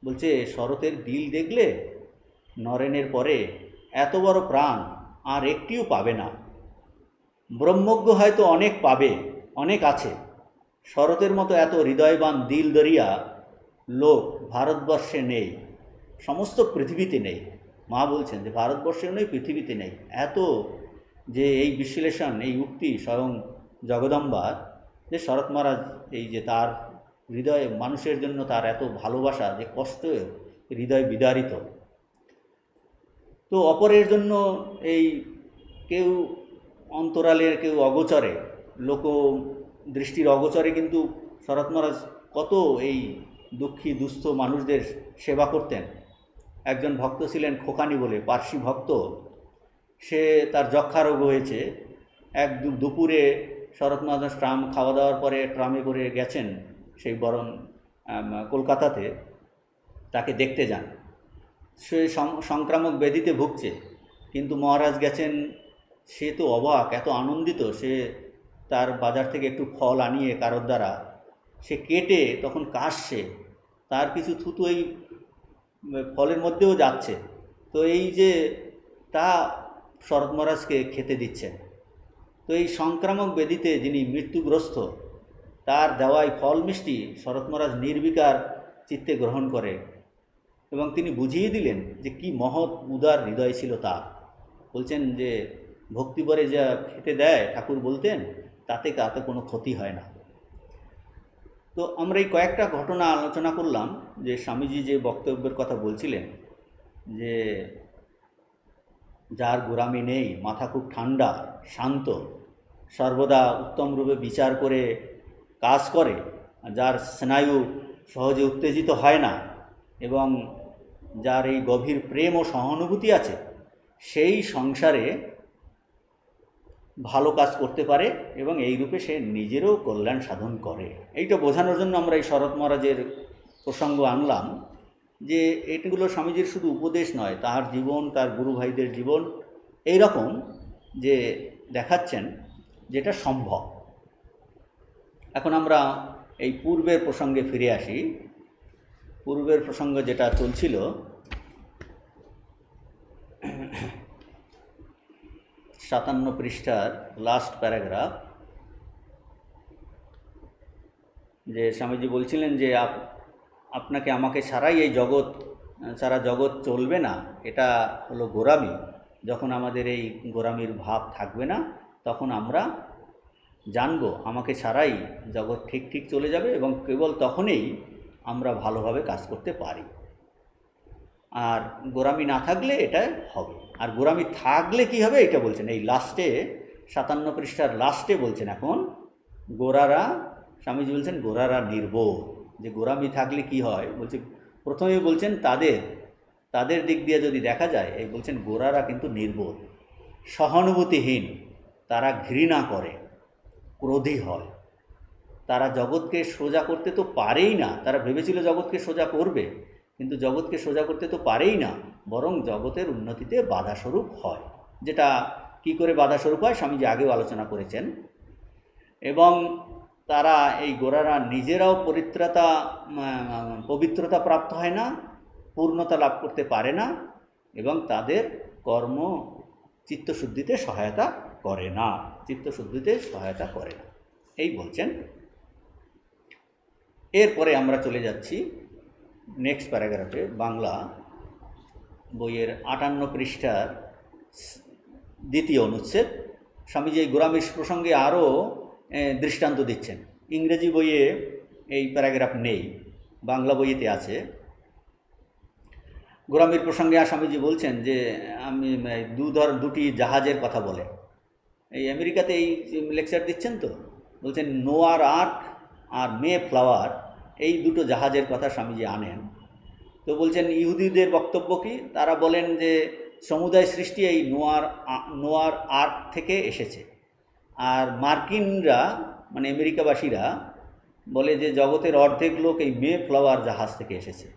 বলছে শরতের দিল দেখলে নরেনের পরে এত বড় প্রাণ আর একটিও পাবে না। ব্রহ্মজ্ঞ হয়তো অনেক পাবে, অনেক আছে, শরতের মতো এত হৃদয়বান দিল দরিয়া লোক ভারতবর্ষে নেই, সমস্ত পৃথিবীতে নেই। মা বলছেন যে ভারতবর্ষেও নেই, পৃথিবীতে নেই। এত যে এই বিশ্লেষণ, এই উক্তি স্বয়ং জগদম্বার, যে শরৎ মহারাজ এই যে তার হৃদয়ে মানুষের জন্য তার এত ভালোবাসা, যে কষ্ট হৃদয় বিদারিত। তো অপরের জন্য এই কেউ অন্তরালের, কেউ অগোচরে, লোক দৃষ্টির অগোচরে কিন্তু শরৎ মহারাজ কত এই দুঃখী দুস্থ মানুষদের সেবা করতেন। একজন ভক্ত ছিলেন খোকানি বলে, পার্সি ভক্ত। সে তার যক্ষা রোগ হয়েছে। এক দুপুরে শরৎ মহারাজ ট্রাম খাওয়া দাওয়ার পরে ট্রামে করে গেছেন সেই বরং কলকাতাতে, তাকে দেখতে যান। সে সংক্রামক ব্যাধিতে ভুগছে, কিন্তু মহারাজ গেছেন। সে তো অবাক, এত আনন্দিত। সে তার বাজার থেকে একটু ফল আনিয়ে কারোর দ্বারা সে কেটে তখন কাশছে, তার কিছু থুতু এই ফলের মধ্যেও যাচ্ছে। তো এই যে তা শরৎ মহারাজকে খেতে দিচ্ছেন। তো এই সংক্রামক ব্যাধিতে যিনি মৃত্যুগ্রস্ত, তার দেওয়াই ফল মিষ্টি শরৎ মহারাজ নির্বিকার চিত্তে গ্রহণ করে, এবং তিনি বুঝিয়ে দিলেন যে কি মহৎ উদার হৃদয় ছিল তার। বলছেন যে ভক্তি করে যা খেতে দেয়, ঠাকুর বলতেন, তাতে কোনো ক্ষতি হয় না। তো আমরা এই কয়েকটা ঘটনা আলোচনা করলাম, যে স্বামীজি যে বক্তব্যের কথা বলছিলেন, যে যার গোরামি নেই, মাথা খুব ঠান্ডা, শান্ত, সর্বদা উত্তম রূপে বিচার করে কাজ করে, যার স্নায়ু সহজে উত্তেজিত হয় না, এবং যার এই গভীর প্রেম ও সহানুভূতি আছে, সেই সংসারে ভালো কাজ করতে পারে, এবং এই রূপে সে নিজেরও কল্যাণ সাধন করে। এইটা বোঝানোর জন্য আমরা এই শরৎ মহারাজের প্রসঙ্গ আনলাম, যে এগুলো স্বামীজির শুধু উপদেশ নয়, তার জীবন, তার গুরু ভাইদের জীবন এই রকম যে দেখাচ্ছেন যেটা সম্ভব। এখন আমরা এই পূর্বের প্রসঙ্গে ফিরে আসি। পূর্বের প্রসঙ্গ যেটা চলছিল, 57 পৃষ্ঠার লাস্ট প্যারাগ্রাফ, যে স্বামীজি বলছিলেন যে আপনাকে আমাকে ছাড়াই এই সারা জগৎ চলবে না, এটা হলো গোরামি। যখন আমাদের এই গোরামির ভাব থাকবে না, তখন আমরা জানবো আমাকে ছাড়াই জগৎ ঠিক ঠিক চলে যাবে, এবং কেবল তখনই আমরা ভালোভাবে কাজ করতে পারি। আর গোরামি না থাকলে এটা হবে। আর গোরামি থাকলে কি হবে, এটা বলছেন এই লাস্টে 57 পৃষ্ঠার লাস্টে বলছেন। এখন গোরারা, স্বামীজি বলছেন গোরারা নির্বোধ। যে গোরামি থাকলে কি হয় বলছে, প্রথমেই বলছেন তাদের দিক দিয়ে যদি দেখা যায়, এই বলছেন গোরারা কিন্তু নির্বোধ, সহানুভূতিহীন, তারা ঘৃণা করে, ক্রোধী হয়, তারা জগৎকে সোজা করতে তো পারেই না। তারা ভেবেছিল জগৎকে সোজা করবে, কিন্তু জগৎকে সোজা করতে তো পারেই না, বরং জগতের উন্নতিতে বাধাস্বরূপ হয়। যেটা কি করে বাধাস্বরূপ হয় স্বামীজি আগেও আলোচনা করেছেন। এবং তারা এই গোরারা নিজেরাও পবিত্রতা প্রাপ্ত হয় না, পূর্ণতা লাভ করতে পারে না, এবং তাদের কর্ম চিত্তশুদ্ধিতে সহায়তা করে না, এই বলছেন। এরপরে আমরা চলে যাচ্ছি নেক্সট প্যারাগ্রাফে, বাংলা বইয়ের 58 পৃষ্ঠার দ্বিতীয় অনুচ্ছেদ। স্বামীজি এই গোরামির প্রসঙ্গে আরও দৃষ্টান্ত দিচ্ছেন। ইংরেজি বইয়ে এই প্যারাগ্রাফ নেই, বাংলা বইয়েতে আছে। গোরামির প্রসঙ্গে স্বামীজি বলছেন যে আমি দুটি জাহাজের কথা বলে, এই আমেরিকাতে এই লেকচার দিচ্ছেন তো, বলছেন নোয়ার আর্ক আর মে ফ্লাওয়ার, এই দুটো জাহাজের কথা স্বামীজি আনেন। তো বলছেন ইহুদিদের বক্তব্য কি, তারা বলেন যে সমুদায় সৃষ্টি এই নোয়ার আর্ক থেকে এসেছে। আর মার্কিনরা মানে আমেরিকাবাসীরা বলে যে জগতের অর্ধেক লোক এই মে ফ্লাওয়ার জাহাজ থেকে এসেছে।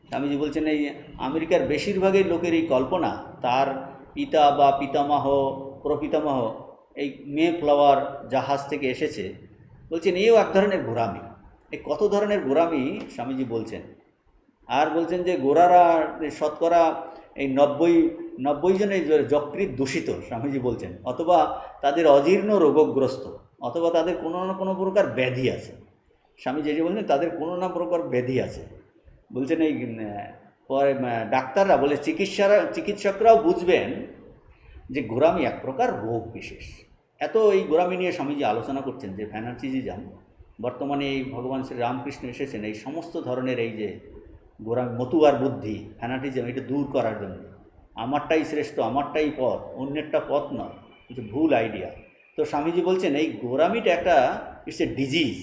স্বামীজি বলছেন এই আমেরিকার বেশিরভাগই লোকের এই কল্পনা তার পিতা বা পিতামহ প্রপিতামহ এই মে ফ্লাওয়ার জাহাজ থেকে এসেছে। বলছেন এও এক ধরনের গোরামি। এই কত ধরনের গোরামি স্বামীজি বলছেন। আর বলছেন যে গোরারা শতকরা এই 90 জনের যকৃৎ দূষিত, স্বামীজি বলছেন, অথবা তাদের অজীর্ণ রোগগ্রস্ত, অথবা তাদের কোনো না কোনো প্রকার ব্যাধি আছে। স্বামীজি যে বলছেন তাদের কোনো না প্রকার ব্যাধি আছে। বলছেন এই পরে ডাক্তাররা বলে চিকিৎসকরাও বুঝবেন যে গোরামি এক প্রকার রোগ বিশেষ। এত এই গোরামি নিয়ে স্বামীজি আলোচনা করছেন যে ফ্যানাটিজিজম বর্তমানে এই ভগবান শ্রী রামকৃষ্ণ এসেছেন এই সমস্ত ধরনের এই যে গোরামি, মতুয়ার বুদ্ধি, ফ্যানাটিজম, এটা দূর করার জন্য। আমারটাই শ্রেষ্ঠ, আমারটাই পথ, অন্যেরটা পথ নয়, কিছু ভুল আইডিয়া। তো স্বামীজি বলছেন এই গোরামিটা একটা ইটস এ ডিজিজ,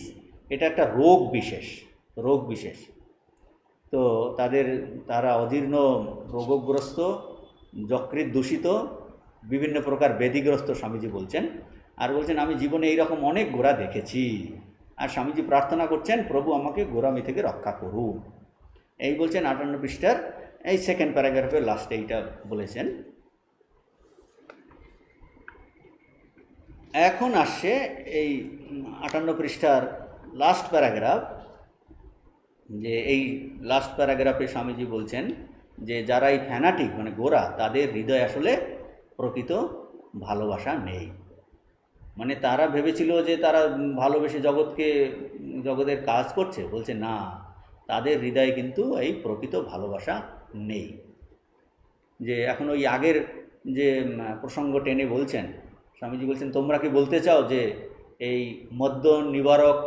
এটা একটা রোগ বিশেষ। তো তারা অজীর্ণ রোগগ্রস্ত, যকৃৎ দূষিত, বিভিন্ন প্রকার ব্যাধিগ্রস্ত, স্বামীজি বলছেন। আর বলছেন আমি জীবনে এইরকম অনেক গোরা দেখেছি। আর স্বামীজি প্রার্থনা করছেন প্রভু আমাকে গোরামি থেকে রক্ষা করুন। এই বলছেন 58 পৃষ্ঠার এই সেকেন্ড প্যারাগ্রাফের লাস্টে এইটা বলেছেন। এখন আসছে এই 58 পৃষ্ঠার লাস্ট প্যারাগ্রাফ, যে এই লাস্ট প্যারাগ্রাফে স্বামীজি বলছেন যে যারা এই ফ্যানাটিক মানে গোরা, তাদের হৃদয়ে আসলে প্রকৃত ভালোবাসা নেই। মানে তারা ভেবেছিল যে তারা ভালোবেসে জগতের কাজ করছে, বলছে না, তাদের হৃদয়ে কিন্তু এই প্রকৃত ভালোবাসা নেই। যে এখন ওই আগের যে প্রসঙ্গ টেনে বলছেন, স্বামীজি বলছেন তোমরা কি বলতে চাও যে এই মদ্য নিবারক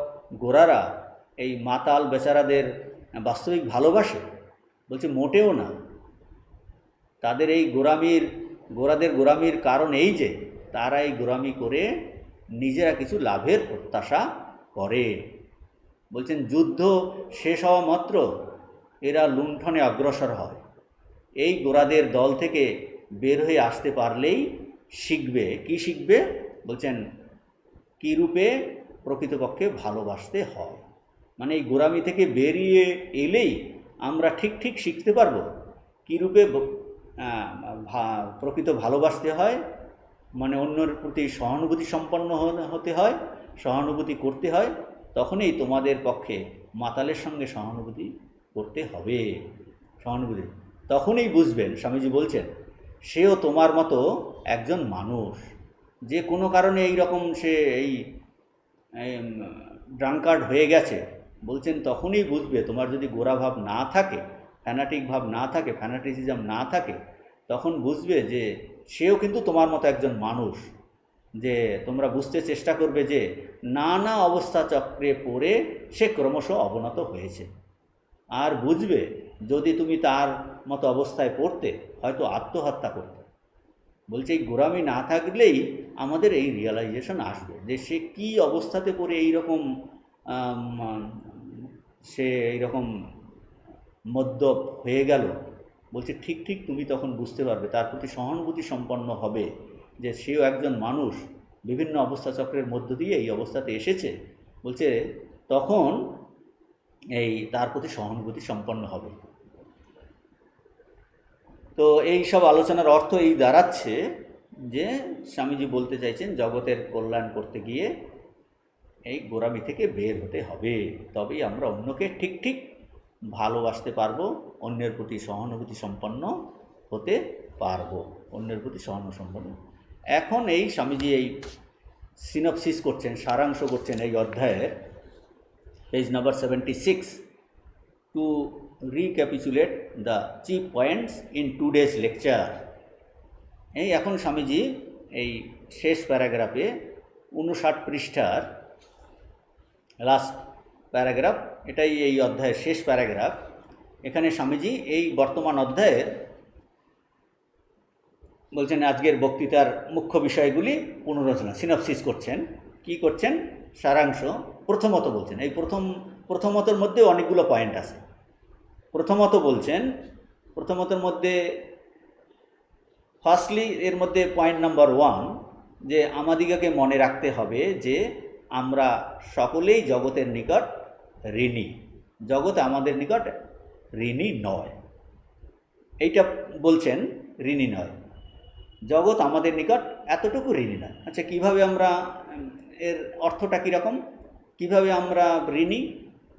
গোরারা এই মাতাল বেচারাদের বাস্তবিক ভালোবাসে? বলছে মোটেও না। তাদের এই গোরাদের গোরামির কারণ এই যে তারা এই গোরামি করে নিজেরা কিছু লাভের প্রত্যাশা করে। বলছেন যুদ্ধ শেষ হওয়া মাত্র এরা লুণ্ঠনে অগ্রসর হয়। এই গোরাদের দল থেকে বের হয়ে আসতে পারলেই কি শিখবে? বলছেন কী রূপে প্রকৃতপক্ষে ভালোবাসতে হয়। মানে এই গোরামি থেকে বেরিয়ে এলেই আমরা ঠিক শিখতে পারবো কী রূপে প্রকৃত ভালোবাসতে হয়। মানে অন্যের প্রতি সহানুভূতি সম্পন্ন হতে হয়, সহানুভূতি করতে হয়। তখনই তোমাদের পক্ষে মাতালের সঙ্গে সহানুভূতি করতে হবে। তখনই বুঝবেন, স্বামীজি বলছেন, সেও তোমার মতো একজন মানুষ। যে কোনো কারণে এই রকম সে এই ড্রাঙ্কার্ড হয়ে গেছে, বলছেন তখনই বুঝবে তোমার যদি গোরা ভাব না থাকে, ফ্যানাটিক ভাব না থাকে, ফ্যানাটিসিজম না থাকে, তখন বুঝবে যে সেও কিন্তু তোমার মতো একজন মানুষ। যে তোমরা বুঝতে চেষ্টা করবে যে নানা অবস্থা চক্রে পড়ে সে ক্রমশ অবনত হয়েছে। আর বুঝবে যদি তুমি তার মতো অবস্থায় পড়তে হয়তো আত্মহত্যা করতে। বলছে এই গোরামি না থাকলেই আমাদের এই রিয়েলাইজেশন আসবে যে সে কি অবস্থাতে পড়ে এইরকম সে এইরকম মদ্যপ হয়ে গেল। বলছে ঠিক তুমি তখন বুঝতে পারবে, তার প্রতি সহানুভূতি সম্পন্ন হবে যে সেও একজন মানুষ, বিভিন্ন অবস্থা চক্রের মধ্য দিয়ে এই অবস্থাতে এসেছে। বলছে তখন এই তার প্রতি সহানুভূতি সম্পন্ন হবে। তো এই সব আলোচনার অর্থ এই দাঁড়াচ্ছে যে স্বামীজি বলতে চাইছেন জগতের কল্যাণ করতে গিয়ে এই গোঁড়ামি থেকে বের হতে হবে, তবেই আমরা অন্যকে ঠিক ঠিক ভালোবাসতে পারবো, অন্যের প্রতি সহানুভূতি সম্পন্ন হতে পারবো, অন্যের প্রতি সহানুসম্পন্ন। এখন এই স্বামীজি এই সিনপসিস করছেন, সারাংশ করছেন এই অধ্যায়ের page number 76 to recapitulate the chief points in today's lecture. এই এখন স্বামীজি এই শেষ প্যারাগ্রাফে 59 পৃষ্ঠার লাস্ট প্যারাগ্রাফ, এটাই এই অধ্যায়ের শেষ প্যারাগ্রাফ। এখানে স্বামীজি এই বর্তমান অধ্যায়ের বলছেন আজকের বক্তৃতার মুখ্য বিষয়গুলি পুনরচনা, সিনপসিস করছেন। কি করছেন? সারাংশ। প্রথমত বলছেন, এই প্রথমতর মধ্যে অনেকগুলো পয়েন্ট আছে। প্রথমত বলছেন, প্রথমতর মধ্যে ফার্স্টলি এর মধ্যে পয়েন্ট নাম্বার 1 যে আমাদিগকে মনে রাখতে হবে যে আমরা সকলেই জগতের নিকট ঋণী, জগৎ আমাদের নিকট ঋণী নয়। এইটা বলছেন, ঋণী নয়, জগৎ আমাদের নিকট এতটুকু ঋণী নয়। আচ্ছা, কিভাবে আমরা, এর অর্থটা কীরকম, কিভাবে আমরা ঋণী?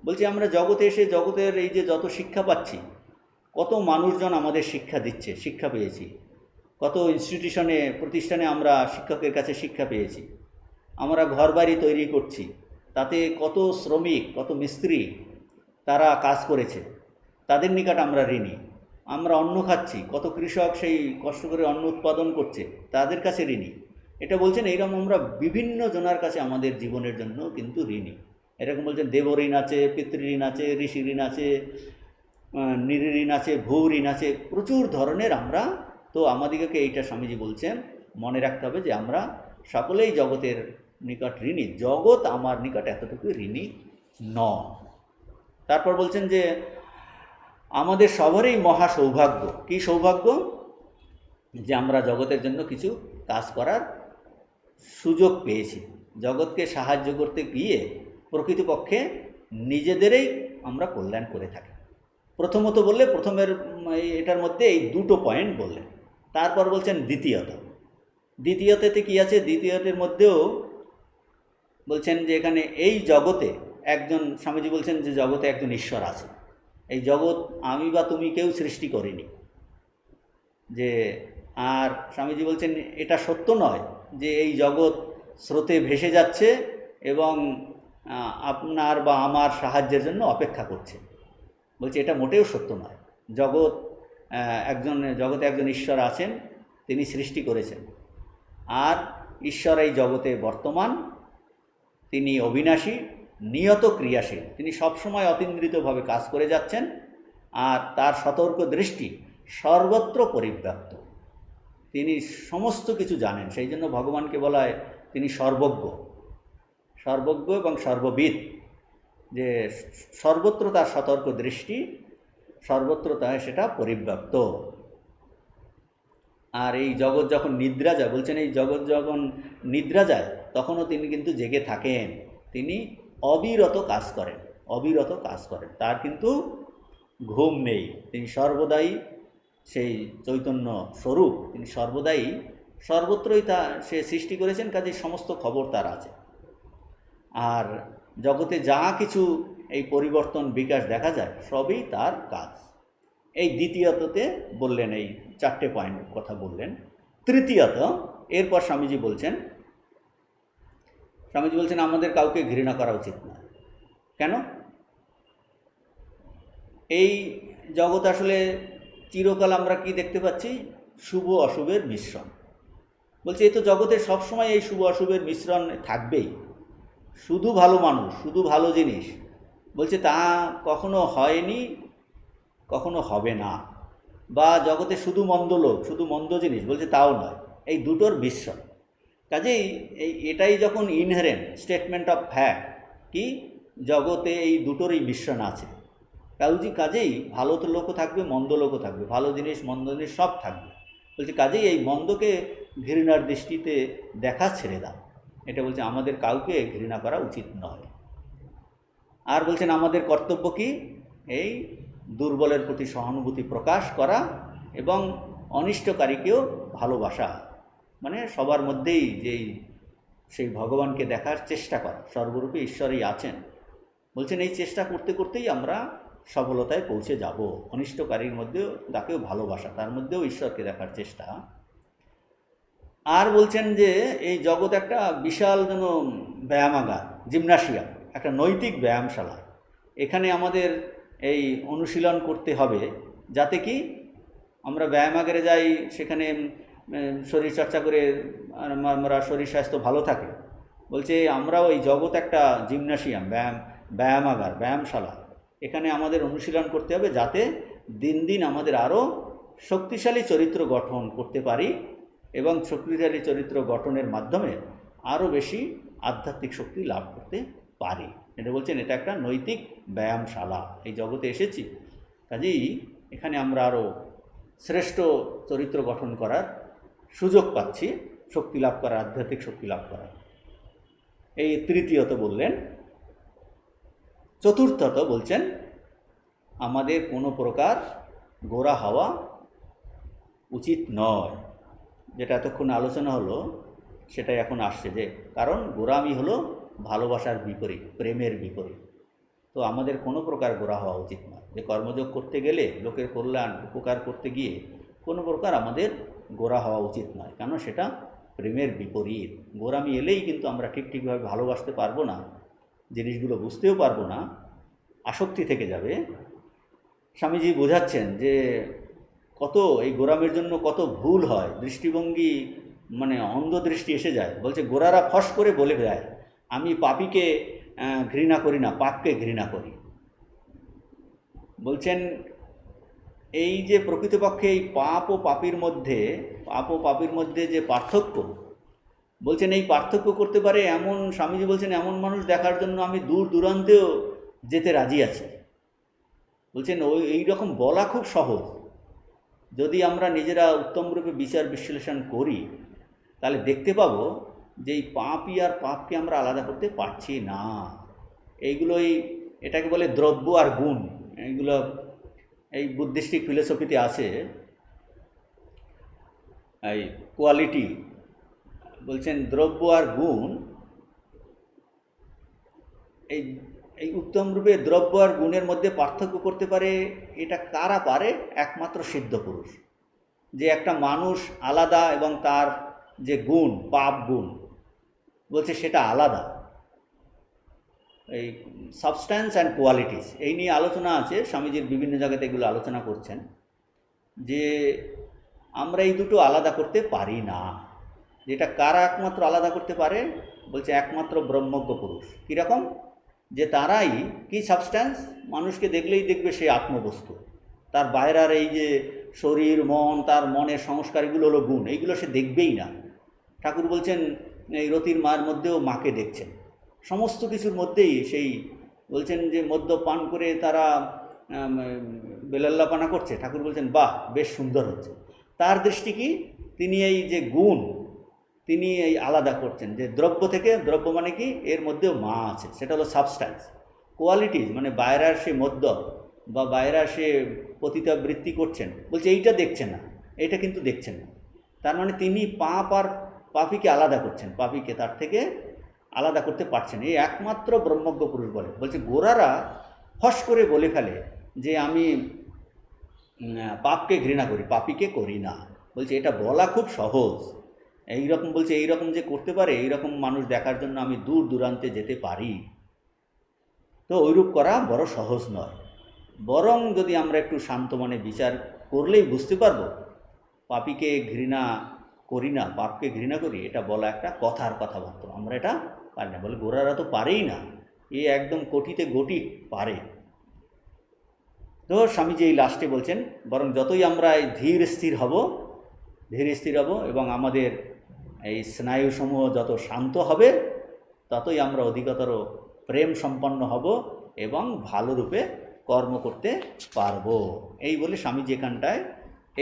বলছি আমরা জগতে এসে জগতের এই যে যত শিক্ষা পাচ্ছি, কত মানুষজন আমাদের শিক্ষা দিচ্ছে, শিক্ষা পেয়েছি, কত ইনস্টিটিউশনে প্রতিষ্ঠানে আমরা শিক্ষকের কাছে শিক্ষা পেয়েছি, আমরা ঘরবাড়ি তৈরি করছি, তাতে কত শ্রমিক, কত মিস্ত্রি তারা কাজ করেছে, তাদের নিকট আমরা ঋণী। আমরা অন্ন খাচ্ছি, কত কৃষক সেই কষ্ট করে অন্ন উৎপাদন করছে, তাদের কাছে ঋণী। এটা বলছেন এইরকম আমরা বিভিন্ন জনের কাছে আমাদের জীবনের জন্য কিন্তু ঋণী। এরকম বলছেন দেব ঋণ আছে, পিতৃঋণ আছে, ঋষি ঋণ আছে, নিরি ঋণ আছে, ভূ ঋণ আছে, প্রচুর ধরনের আমরা। তো আমাদিগকে এইটা স্বামীজি বলছেন মনে রাখতে হবে যে আমরা সকলেই জগতের নিকট ঋণী, জগৎ আমার নিকট এতটুকু ঋণী নয়। তারপর বলছেন যে আমাদের সবারই মহা সৌভাগ্য। কী সৌভাগ্য? যে আমরা জগতের জন্য কিছু কাজ করার সুযোগ পেয়েছি, জগৎকে সাহায্য করতে গিয়ে প্রকৃতপক্ষে নিজেদেরই আমরা কল্যাণ করে থাকি। প্রথমত বললে প্রথমের এটার মধ্যে এই দুটো পয়েন্ট বললেন। তারপর বলছেন দ্বিতীয়তে কী আছে? দ্বিতীয়তের মধ্যেও বলছেন যে এখানে এই জগতে একজন, স্বামীজি বলছেন যে জগতে একজন ঈশ্বর আছে। এই জগৎ আমি বা তুমি কেউ সৃষ্টি করিনি। যে আর স্বামীজি বলছেন এটা সত্য নয় যে এই জগৎ স্রোতে ভেসে যাচ্ছে এবং আপনার বা আমার সাহায্যের জন্য অপেক্ষা করছে। বলছে এটা মোটেও সত্য নয়। জগতে একজন ঈশ্বর আছেন, তিনি সৃষ্টি করেছেন, আর ঈশ্বর এই জগতে বর্তমান, তিনি অবিনাশী, নিয়ত ক্রিয়াশীল, তিনি সবসময় অতিন্দ্রিতভাবে কাজ করে যাচ্ছেন, আর তার সতর্ক দৃষ্টি সর্বত্র পরিব্যাপ্ত, তিনি সমস্ত কিছু জানেন। সেই জন্য ভগবানকে বলা হয় তিনি সর্বজ্ঞ এবং সর্ববিদ, যে সর্বত্র তার সতর্ক দৃষ্টি, সর্বত্র তার সেটা পরিব্যাপ্ত। আর এই জগৎ যখন নিদ্রা যায়, বলছেন এই জগৎ যখন নিদ্রা যায় তখনও তিনি কিন্তু জেগে থাকেন, তিনি অবিরত কাজ করেন, তার কিন্তু ঘুম নেই। তিনি সর্বদাই সেই চৈতন্য স্বরূপ, তিনি সর্বদাই সর্বত্রই সে সৃষ্টি করেছেন, কাজে সমস্ত খবর তার আছে। আর জগতে যা কিছু এই পরিবর্তন বিকাশ দেখা যায় সবই তার কাজ। এই দ্বিতীয়ততে বললেন, এই 4টে পয়েন্ট কথা বললেন। তৃতীয়ত, এরপর স্বামীজি বলছেন আমাদের কাউকে ঘৃণা করা উচিত না। কেন? এই জগৎ আসলে চিরকাল আমরা কি দেখতে পাচ্ছি? শুভ অশুভের মিশ্রণ। বলছে এই তো জগতে সবসময় এই শুভ অশুভের মিশ্রণ থাকবেই। শুধু ভালো মানুষ, শুধু ভালো জিনিস, বলছে তা কখনো হয়নি, কখনো হবে না। বা জগতে শুধু মন্দ লোক, শুধু মন্দ জিনিস, বলছে তাও নয়, এই দুটোর মিশ্রণ। কাজেই এটাই যখন ইনহেরেন্ট স্টেটমেন্ট অফ ফ্যাক্ট, কি জগতে এই দুটোরই মিশ্রণ আছে। কাজেই ভালো তো লোকও থাকবে, মন্দ লোকও থাকবে, ভালো জিনিস মন্দ জিনিস সব থাকবে। বলছে কাজেই এই মন্দকে ঘৃণার দৃষ্টিতে দেখা ছেড়ে দাও। এটা বলছে আমাদের কাউকে ঘৃণা করা উচিত নয়। আর বলছেন আমাদের কর্তব্য কি? এই দুর্বলের প্রতি সহানুভূতি প্রকাশ করা এবং অনিষ্টকারীকেও ভালোবাসা, মানে সবার মধ্যেই যেই সেই ভগবানকে দেখার চেষ্টা করা, সর্বরূপে ঈশ্বরই আছেন। বলছেন এই চেষ্টা করতে করতেই আমরা সফলতায় পৌঁছে যাব। অনিষ্টকারীর মধ্যেও তাকেও ভালোবাসা, তার মধ্যেও ঈশ্বরকে দেখার চেষ্টা। আর বলছেন যে এই জগৎ একটা বিশাল যেন ব্যায়ামাগার, জিমনাসিয়াম, একটা নৈতিক ব্যায়ামশালা। এখানে আমাদের এই অনুশীলন করতে হবে, যাতে কি আমরা ব্যায়ামাগারে যাই, সেখানে শরীরচর্চা করে আমরা শরীর স্বাস্থ্য ভালো থাকে। বলছে আমরাও এই জগৎ একটা জিমনাসিয়াম, ব্যায়ামাগার, ব্যায়ামশালা। এখানে আমাদের অনুশীলন করতে হবে, যাতে দিন দিন আমাদের আরও শক্তিশালী চরিত্র গঠন করতে পারি এবং শক্তিশালী চরিত্র গঠনের মাধ্যমে আরও বেশি আধ্যাত্মিক শক্তি লাভ করতে পারি। এটা বলছেন এটা একটা নৈতিক ব্যায়ামশালা। এই জগতে এসেছি, কাজেই এখানে আমরা আরও শ্রেষ্ঠ চরিত্র গঠন করার সুযোগ পাচ্ছি, শক্তি লাভ করার, আধ্যাত্মিক শক্তি লাভ করার। এই তৃতীয়ত বললেন। চতুর্থত বলছেন আমাদের কোনো প্রকার গোঁড়া হওয়া উচিত নয়। যেটা এতক্ষণ আলোচনা হলো সেটাই এখন আসছে, যে কারণ গোঁড়ামি হলো ভালোবাসার বিপরীত, প্রেমের বিপরীত। তো আমাদের কোনো প্রকার গোঁড়া হওয়া উচিত নয়, যে কর্মযোগ করতে গেলে লোকের কল্যাণ উপকার করতে গিয়ে কোনো প্রকার আমাদের গোঁড়া হওয়া উচিত নয়, কারণ সেটা প্রেমের বিপরীত। গোঁড়ামি এলেই কিন্তু আমরা ঠিকভাবে ভালোবাসতে পারবো না, জিনিসগুলো বুঝতেও পারবো না, আসক্তি থেকে যাবে। স্বামীজি বোঝাচ্ছেন যে কত এই গোঁড়ামির জন্য কত ভুল হয়, দৃষ্টিভঙ্গি মানে অন্ধদৃষ্টি এসে যায়। বলছে গোঁড়ারা ফস করে বলে দেয় আমি পাপীকে ঘৃণা করি না, পাপকে ঘৃণা করি। বলছেন এই যে প্রকৃতপক্ষে এই পাপ ও পাপীর মধ্যে যে পার্থক্য, বলছেন এই পার্থক্য করতে পারে এমন, স্বামীজি বলছেন এমন মানুষ দেখার জন্য আমি দূর দূরান্তেও যেতে রাজি আছি। বলছেন এই রকম বলা খুব সহজ, যদি আমরা নিজেরা উত্তমরূপে বিচার বিশ্লেষণ করি তাহলে দেখতে পাবো যে এই পাপই আর পাপকে আমরা আলাদা করতে পারছি না। এইগুলোই এটাকে বলে দ্রব্য আর গুণ। এইগুলো এই বুদ্ধিস্টিক ফিলোসফিতে আছে, এই কোয়ালিটি। বলছেন দ্রব্য আর গুণ, এই উত্তম রূপে দ্রব্য আর গুণের মধ্যে পার্থক্য করতে পারে, এটা কারা পারে? একমাত্র সিদ্ধ পুরুষ। যে একটা মানুষ আলাদা এবং তার যে গুণ, পাপ গুণ, বলছে সেটা আলাদা। এই সাবস্ট্যান্স অ্যান্ড কোয়ালিটিস, এই নিয়ে আলোচনা আছে, স্বামীজির বিভিন্ন জায়গাতে এগুলো আলোচনা করছেন, যে আমরা এই দুটো আলাদা করতে পারি না। যেটা কারা একমাত্র আলাদা করতে পারে? বলছে একমাত্র ব্রহ্মজ্ঞ পুরুষ। কীরকম? যে তারাই কি সাবস্ট্যান্স, মানুষকে দেখলেই দেখবে সে আত্মবস্তু, তার বাইরের এই যে শরীর মন, তার মনের সংস্কার, এগুলো হলো গুণ, এইগুলো সে দেখবেই না। ঠাকুর বলছেন এই রতির মার মধ্যেও মাকে দেখছেন, সমস্ত কিছুর মধ্যেই সেই। বলছেন যে মদ্যপান করে তারা বেলাল্লাপানা করছে, ঠাকুর বলছেন বাহ বেশ সুন্দর হচ্ছে। তার দৃষ্টি কি? তিনি এই যে গুণ, তিনি এই আলাদা করছেন, যে দ্রব্য থেকে, দ্রব্য মানে কি এর মধ্যেও মা আছে, সেটা হলো সাবস্ট্যান্স। কোয়ালিটিজ মানে বাইরের সে মদ্য বা বাইরের সে পতিতাবৃত্তি করছেন, বলছে এইটা দেখছেন না, এইটা কিন্তু দেখছেন না। তার মানে তিনি পাপ আর পাপীকে আলাদা করছেন, পাপীকে তার থেকে আলাদা করতে পারছেন। এই একমাত্র ব্রহ্মজ্ঞ পুরুষ বলে। বলছে গোঁড়ারা ফস করে বলে ফেলে যে আমি পাপকে ঘৃণা করি, পাপীকে করি না। বলছে এটা বলা খুব সহজ, এইরকম বলছে এইরকম যে করতে পারে, এইরকম মানুষ দেখার জন্য আমি দূর দূরান্তে যেতে পারি। তো ওইরূপ করা বড় সহজ নয়, বরং যদি আমরা একটু শান্ত মনে বিচার করলেই বুঝতে পারবো পাপীকে ঘৃণা করি না, পাপকে ঘৃণা করি, এটা বলা একটা কথার কথাবার্তা, আমরা এটা পারি না। বলে গোঁড়ারা তো পারেই না, এ একদম কোটিতে গোটি পারে। তো স্বামীজি এই লাস্টে বলছেন বরং যতই আমরা ধীর স্থির হব এবং আমাদের এই স্নায়ুসমূহ যত শান্ত হবে, ততই আমরা অধিকতর প্রেম সম্পন্ন হব এবং ভালো রূপে কর্ম করতে পারব। এই বলে স্বামীজি এখানটায়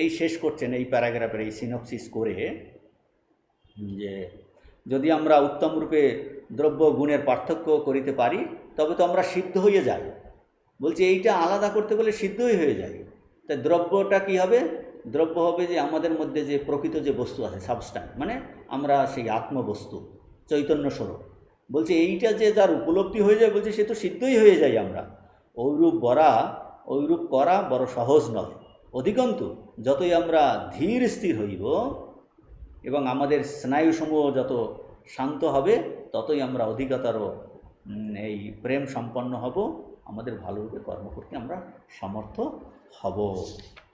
এই শেষ করছেন এই প্যারাগ্রাফের এই সিনপসিস করে, যে যদি আমরা উত্তম রূপে দ্রব্য গুণের পার্থক্য করিতে পারি তবে তো আমরা সিদ্ধ হয়ে যাই। বলছে এইটা আলাদা করতে বলে সিদ্ধই হয়ে যায়। তাই দ্রব্যটা কি হবে? দ্রব্য হবে যে আমাদের মধ্যে যে প্রকৃত যে বস্তু আছে, সাবস্ট্যান্স, মানে আমরা সেই আত্মবস্তু, চৈতন্য স্বরূপ। বলছে এইটা যে যার উপলব্ধি হয়ে যায়, বলছে সে তো সিদ্ধই হয়ে যায় আমরা। ওইরূপ করা বড় সহজ নয়। অধিকন্তু যতই আমরা ধীর স্থির হইব এবং আমাদের স্নায়ুসমূহ যত শান্ত হবে, ততই আমরা অধিকতর এই প্রেম সম্পন্ন হব, আমাদের ভালোরূপে কর্ম করতে আমরা সমর্থ হব।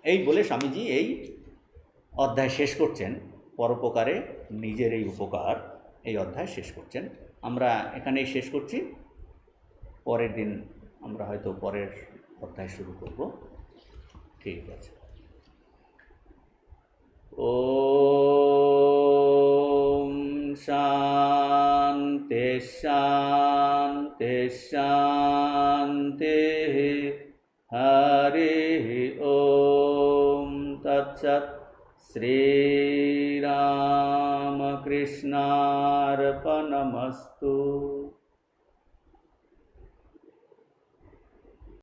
এই বলে স্বামীজি এই অধ্যায় শেষ করছেন। পরোপকারে নিজের এই উপকার, এই অধ্যায় শেষ করছেন। আমরা এখানেই শেষ করছি। পরের দিন আমরা হয়তো পরের অধ্যায় শুরু করব। ঠিক আছে। ওম শান্তি শান্তি শান্তি। হরি ওম তৎসৎ। শ্রীরামকৃষ্ণার্পণমস্তু।